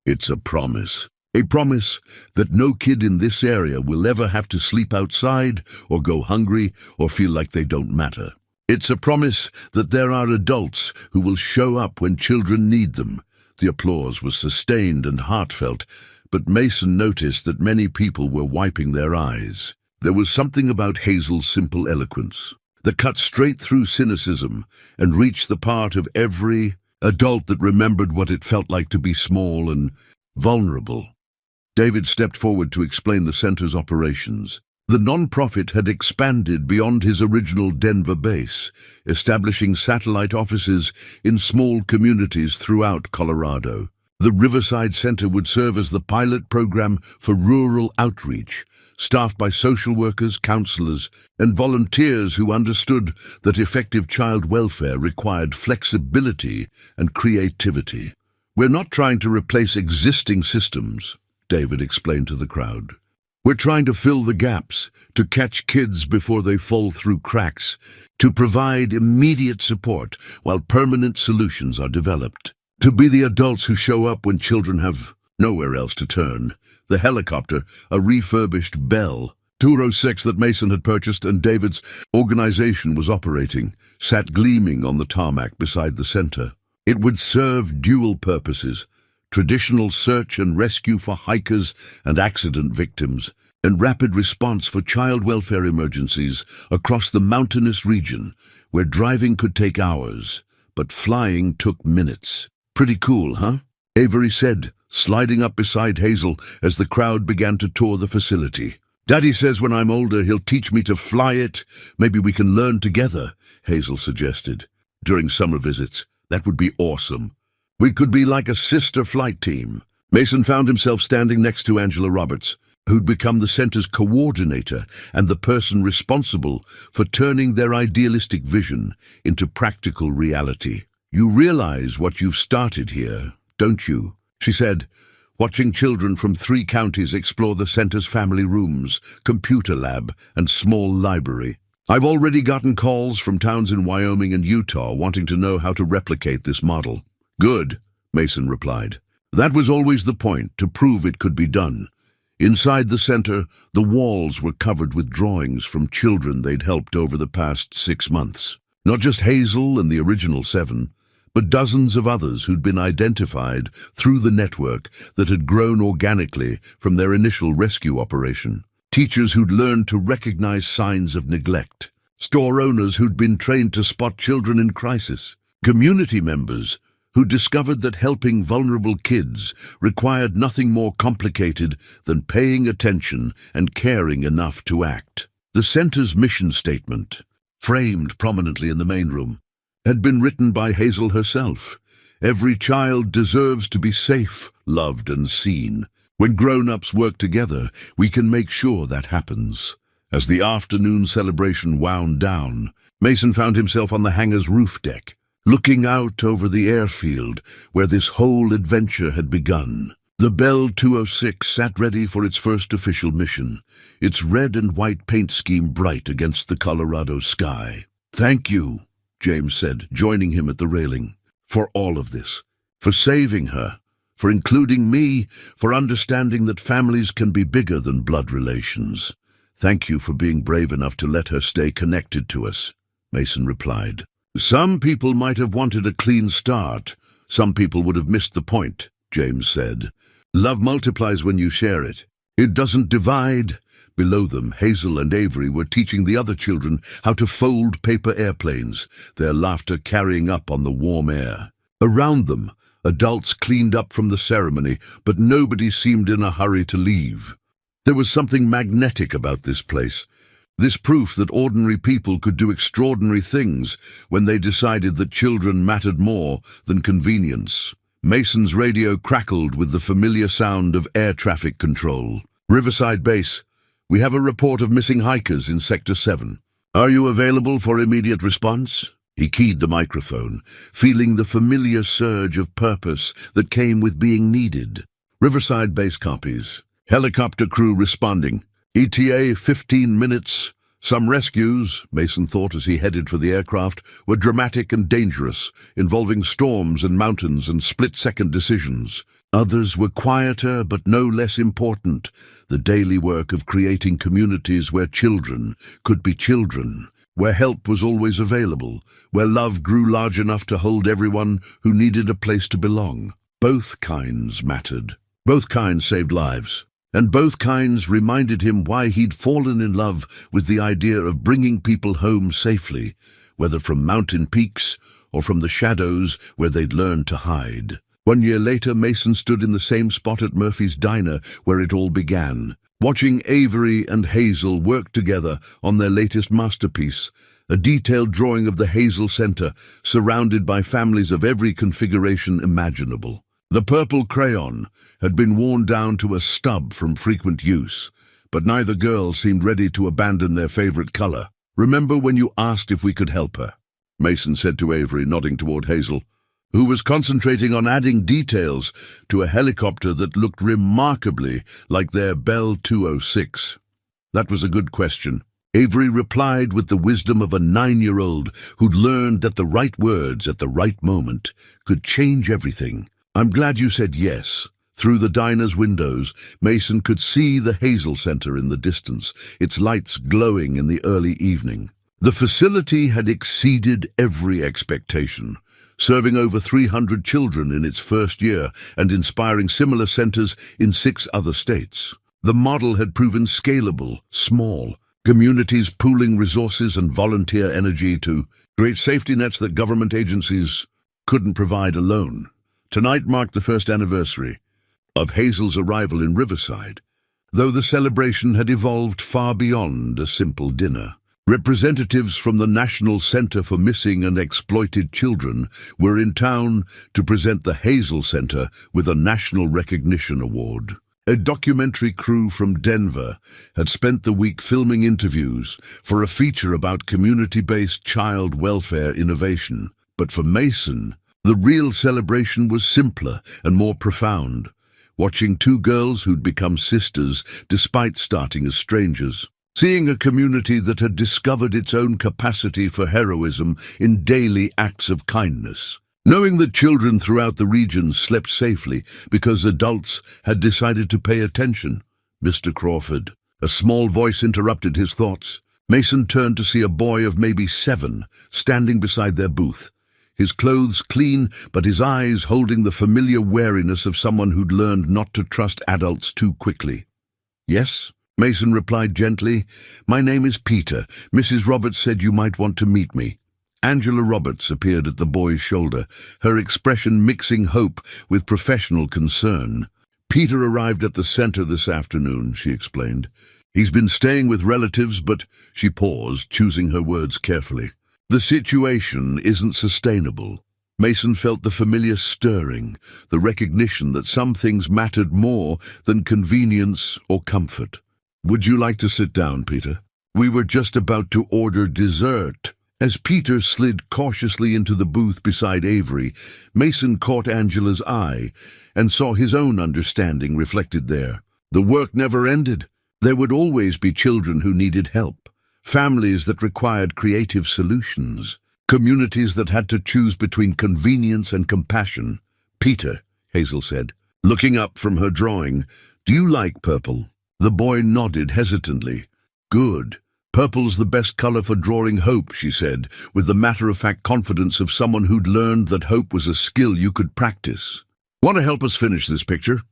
A: It's a promise. A promise that no kid in this area will ever have to sleep outside or go hungry or feel like they don't matter. It's a promise that there are adults who will show up when children need them. The applause was sustained and heartfelt, but Mason noticed that many people were wiping their eyes. There was something about Hazel's simple eloquence that cut straight through cynicism and reached the part of every adult that remembered what it felt like to be small and vulnerable. David stepped forward to explain the center's operations. The nonprofit had expanded beyond his original Denver base, establishing satellite offices in small communities throughout Colorado. The Riverside Center would serve as the pilot program for rural outreach, staffed by social workers, counselors, and volunteers who understood that effective child welfare required flexibility and creativity. We're not trying to replace existing systems, David explained to the crowd. We're trying to fill the gaps, to catch kids before they fall through cracks, to provide immediate support while permanent solutions are developed. To be the adults who show up when children have nowhere else to turn. The helicopter, a refurbished Bell 206 that Mason had purchased and David's organization was operating, sat gleaming on the tarmac beside the center. It would serve dual purposes: traditional search and rescue for hikers and accident victims, and rapid response for child welfare emergencies across the mountainous region where driving could take hours, but flying took minutes. Pretty cool, huh? Avery said, sliding up beside Hazel as the crowd began to tour the facility. Daddy says when I'm older he'll teach me to fly it. Maybe we can learn together, Hazel suggested. During summer visits, that would be awesome. We could be like a sister flight team. Mason found himself standing next to Angela Roberts, who'd become the center's coordinator and the person responsible for turning their idealistic vision into practical reality. You realize what you've started here, don't you? She said, watching children from 3 counties explore the center's family rooms, computer lab, and small library. I've already gotten calls from towns in Wyoming and Utah wanting to know how to replicate this model. Good, Mason replied. That was always the point, to prove it could be done. Inside the center, the walls were covered with drawings from children they'd helped over the past 6 months. Not just Hazel and the original 7, but dozens of others who'd been identified through the network that had grown organically from their initial rescue operation. Teachers who'd learned to recognize signs of neglect. Store owners who'd been trained to spot children in crisis. Community members who discovered that helping vulnerable kids required nothing more complicated than paying attention and caring enough to act. The center's mission statement, framed prominently in the main room, had been written by Hazel herself. Every child deserves to be safe, loved, and seen. When grown-ups work together, we can make sure that happens. As the afternoon celebration wound down, Mason found himself on the hangar's roof deck, looking out over the airfield where this whole adventure had begun. The Bell 206 sat ready for its first official mission, its red and white paint scheme bright against the Colorado sky. "Thank you," James said, joining him at the railing, "for all of this, for saving her, for including me, for understanding that families can be bigger than blood relations. Thank you for being brave enough to let her stay connected to us," Mason replied. "Some people might have wanted a clean start. Some people would have missed the point," James said. "Love multiplies when you share it. It doesn't divide." Below them, Hazel and Avery were teaching the other children how to fold paper airplanes, their laughter carrying up on the warm air. Around them, adults cleaned up from the ceremony, but nobody seemed in a hurry to leave. There was something magnetic about this place, this proof that ordinary people could do extraordinary things when they decided that children mattered more than convenience. Mason's radio crackled with the familiar sound of air traffic control. "Riverside Base, we have a report of missing hikers in Sector 7. Are you available for immediate response?" He keyed the microphone, feeling the familiar surge of purpose that came with being needed. "Riverside Base copies. Helicopter crew responding. ETA 15 minutes. Some rescues," Mason thought as he headed for the aircraft, "were dramatic and dangerous, involving storms and mountains and split-second decisions. Others were quieter but no less important, the daily work of creating communities where children could be children, where help was always available, where love grew large enough to hold everyone who needed a place to belong. Both kinds mattered. Both kinds saved lives. And both kinds reminded him why he'd fallen in love with the idea of bringing people home safely, whether from mountain peaks or from the shadows where they'd learned to hide. 1 year later, Mason stood in the same spot at Murphy's Diner where it all began, watching Avery and Hazel work together on their latest masterpiece, a detailed drawing of the Hazel Center surrounded by families of every configuration imaginable. The purple crayon had been worn down to a stub from frequent use, but neither girl seemed ready to abandon their favorite color. "Remember when you asked if we could help her?" Mason said to Avery, nodding toward Hazel, who was concentrating on adding details to a helicopter that looked remarkably like their Bell 206. "That was a good question." Avery replied with the wisdom of a 9-year-old who'd learned that the right words at the right moment could change everything. "I'm glad you said yes." Through the diner's windows, Mason could see the Hazel Center in the distance, its lights glowing in the early evening. The facility had exceeded every expectation, serving over 300 children in its first year and inspiring similar centers in 6 other states. The model had proven scalable, small, communities pooling resources and volunteer energy to create safety nets that government agencies couldn't provide alone. Tonight marked the first anniversary of Hazel's arrival in Riverside, though the celebration had evolved far beyond a simple dinner. Representatives from the National Center for Missing and Exploited Children were in town to present the Hazel Center with a National Recognition Award. A documentary crew from Denver had spent the week filming interviews for a feature about community-based child welfare innovation. But for Mason, the real celebration was simpler and more profound, watching two girls who'd become sisters despite starting as strangers. Seeing a community that had discovered its own capacity for heroism in daily acts of kindness. Knowing that children throughout the region slept safely because adults had decided to pay attention. Mr. Crawford. A small voice interrupted his thoughts. Mason turned to see a boy of maybe 7 standing beside their booth. His clothes clean, but his eyes holding the familiar wariness of someone who'd learned not to trust adults too quickly. "Yes?" Mason replied gently. "My name is Peter. Mrs. Roberts said you might want to meet me." Angela Roberts appeared at the boy's shoulder, her expression mixing hope with professional concern. "Peter arrived at the center this afternoon," she explained. "He's been staying with relatives, but—" She paused, choosing her words carefully. "The situation isn't sustainable." Mason felt the familiar stirring, the recognition that some things mattered more than convenience or comfort. "Would you like to sit down, Peter? We were just about to order dessert." As Peter slid cautiously into the booth beside Avery, Mason caught Angela's eye and saw his own understanding reflected there. The work never ended. There would always be children who needed help, families that required creative solutions, communities that had to choose between convenience and compassion. "Peter," Hazel said, looking up from her drawing, "do you like purple?" The boy nodded hesitantly. "Good. Purple's the best color for drawing hope," she said, with the matter-of-fact confidence of someone who'd learned that hope was a skill you could practice. "Want to help us finish this picture?"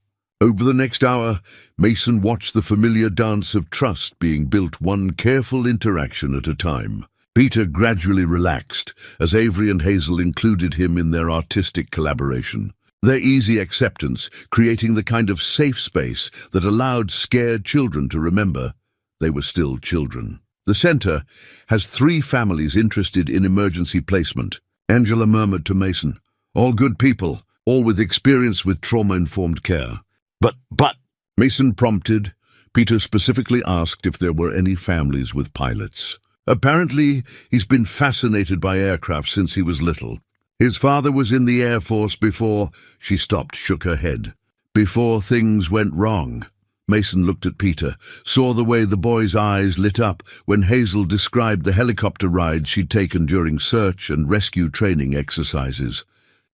A: Over the next hour, Mason watched the familiar dance of trust being built one careful interaction at a time. Peter gradually relaxed as Avery and Hazel included him in their artistic collaboration. Their easy acceptance, creating the kind of safe space that allowed scared children to remember they were still children. The center has 3 families interested in emergency placement. Angela murmured to Mason, "All good people, all with experience with trauma-informed care." But, Mason prompted. Peter specifically asked if there were any families with pilots. Apparently, he's been fascinated by aircraft since he was little. His father was in the Air Force before— She stopped, shook her head. "Before things went wrong." Mason looked at Peter, saw the way the boy's eyes lit up when Hazel described the helicopter rides she'd taken during search and rescue training exercises.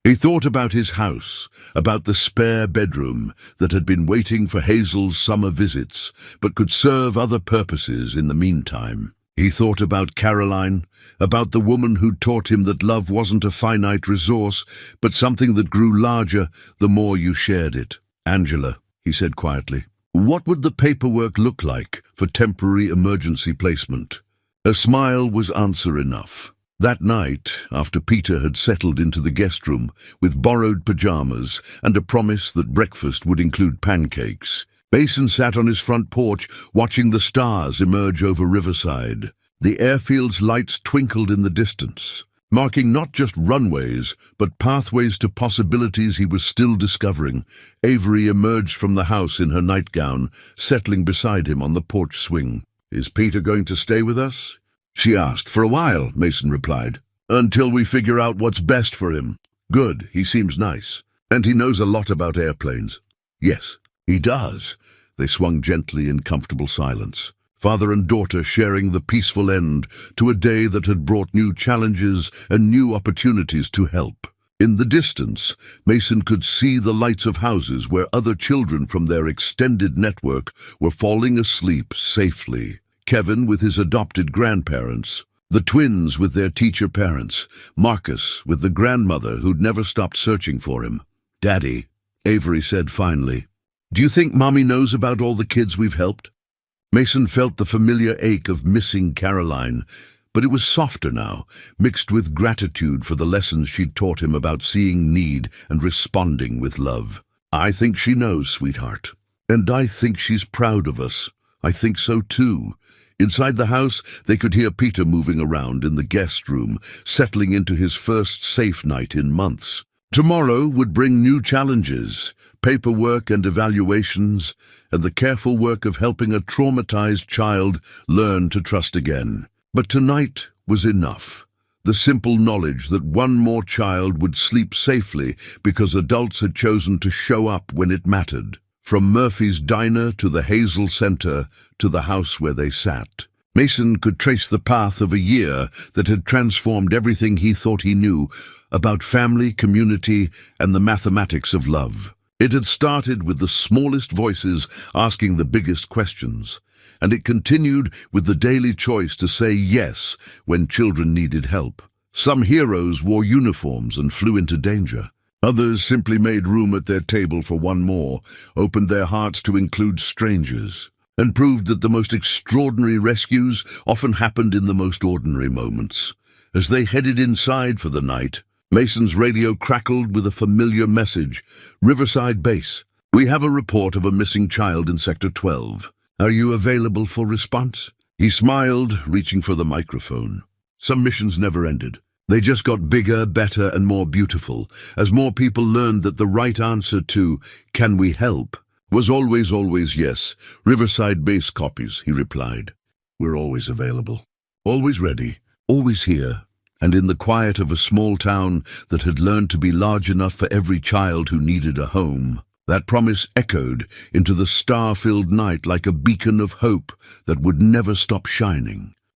A: He thought about his house, about the spare bedroom that had been waiting for Hazel's summer visits, but could serve other purposes in the meantime. He thought about Caroline, about the woman who'd taught him that love wasn't a finite resource, but something that grew larger the more you shared it. "Angela," he said quietly, "what would the paperwork look like for temporary emergency placement?" A smile was answer enough. That night, after Peter had settled into the guest room with borrowed pajamas and a promise that breakfast would include pancakes, Mason sat on his front porch watching the stars emerge over Riverside. The airfield's lights twinkled in the distance, marking not just runways, but pathways to possibilities he was still discovering. Avery emerged from the house in her nightgown, settling beside him on the porch swing. "Is Peter going to stay with us?" she asked. "For a while," Mason replied. "Until we figure out what's best for him." "Good, he seems nice. And he knows a lot about airplanes." "Yes, he does." They swung gently in comfortable silence, father and daughter sharing the peaceful end to a day that had brought new challenges and new opportunities to help. In the distance, Mason could see the lights of houses where other children from their extended network were falling asleep safely. Kevin with his adopted grandparents, the twins with their teacher parents, Marcus with the grandmother who'd never stopped searching for him. "Daddy," Avery said finally, "do you think Mommy knows about all the kids we've helped?" Mason felt the familiar ache of missing Caroline, but it was softer now, mixed with gratitude for the lessons she'd taught him about seeing need and responding with love. "I think she knows, sweetheart." And I think she's proud of us. I think so too. Inside the house, they could hear Peter moving around in the guest room, settling into his first safe night in months. Tomorrow would bring new challenges, paperwork and evaluations, and the careful work of helping a traumatized child learn to trust again. But tonight was enough. The simple knowledge that one more child would sleep safely because adults had chosen to show up when it mattered. From Murphy's diner to the Hazel Center to the house where they sat, Mason could trace the path of a year that had transformed everything he thought he knew about family, community, and the mathematics of love. It had started with the smallest voices asking the biggest questions, and it continued with the daily choice to say yes when children needed help. Some heroes wore uniforms and flew into danger. Others simply made room at their table for one more, opened their hearts to include strangers, and proved that the most extraordinary rescues often happened in the most ordinary moments. As they headed inside for the night, Mason's radio crackled with a familiar message. Riverside Base, we have a report of a missing child in Sector 12. Are you available for response? He smiled, reaching for the microphone. Some missions never ended. They just got bigger, better, and more beautiful, as more people learned that the right answer to, "Can we help?" was always yes. Riverside Base copies, he replied. We're always available. Always ready. Always here. And in the quiet of a small town that had learned to be large enough for every child who needed a home, that promise echoed into the star-filled night like a beacon of hope that would never stop shining.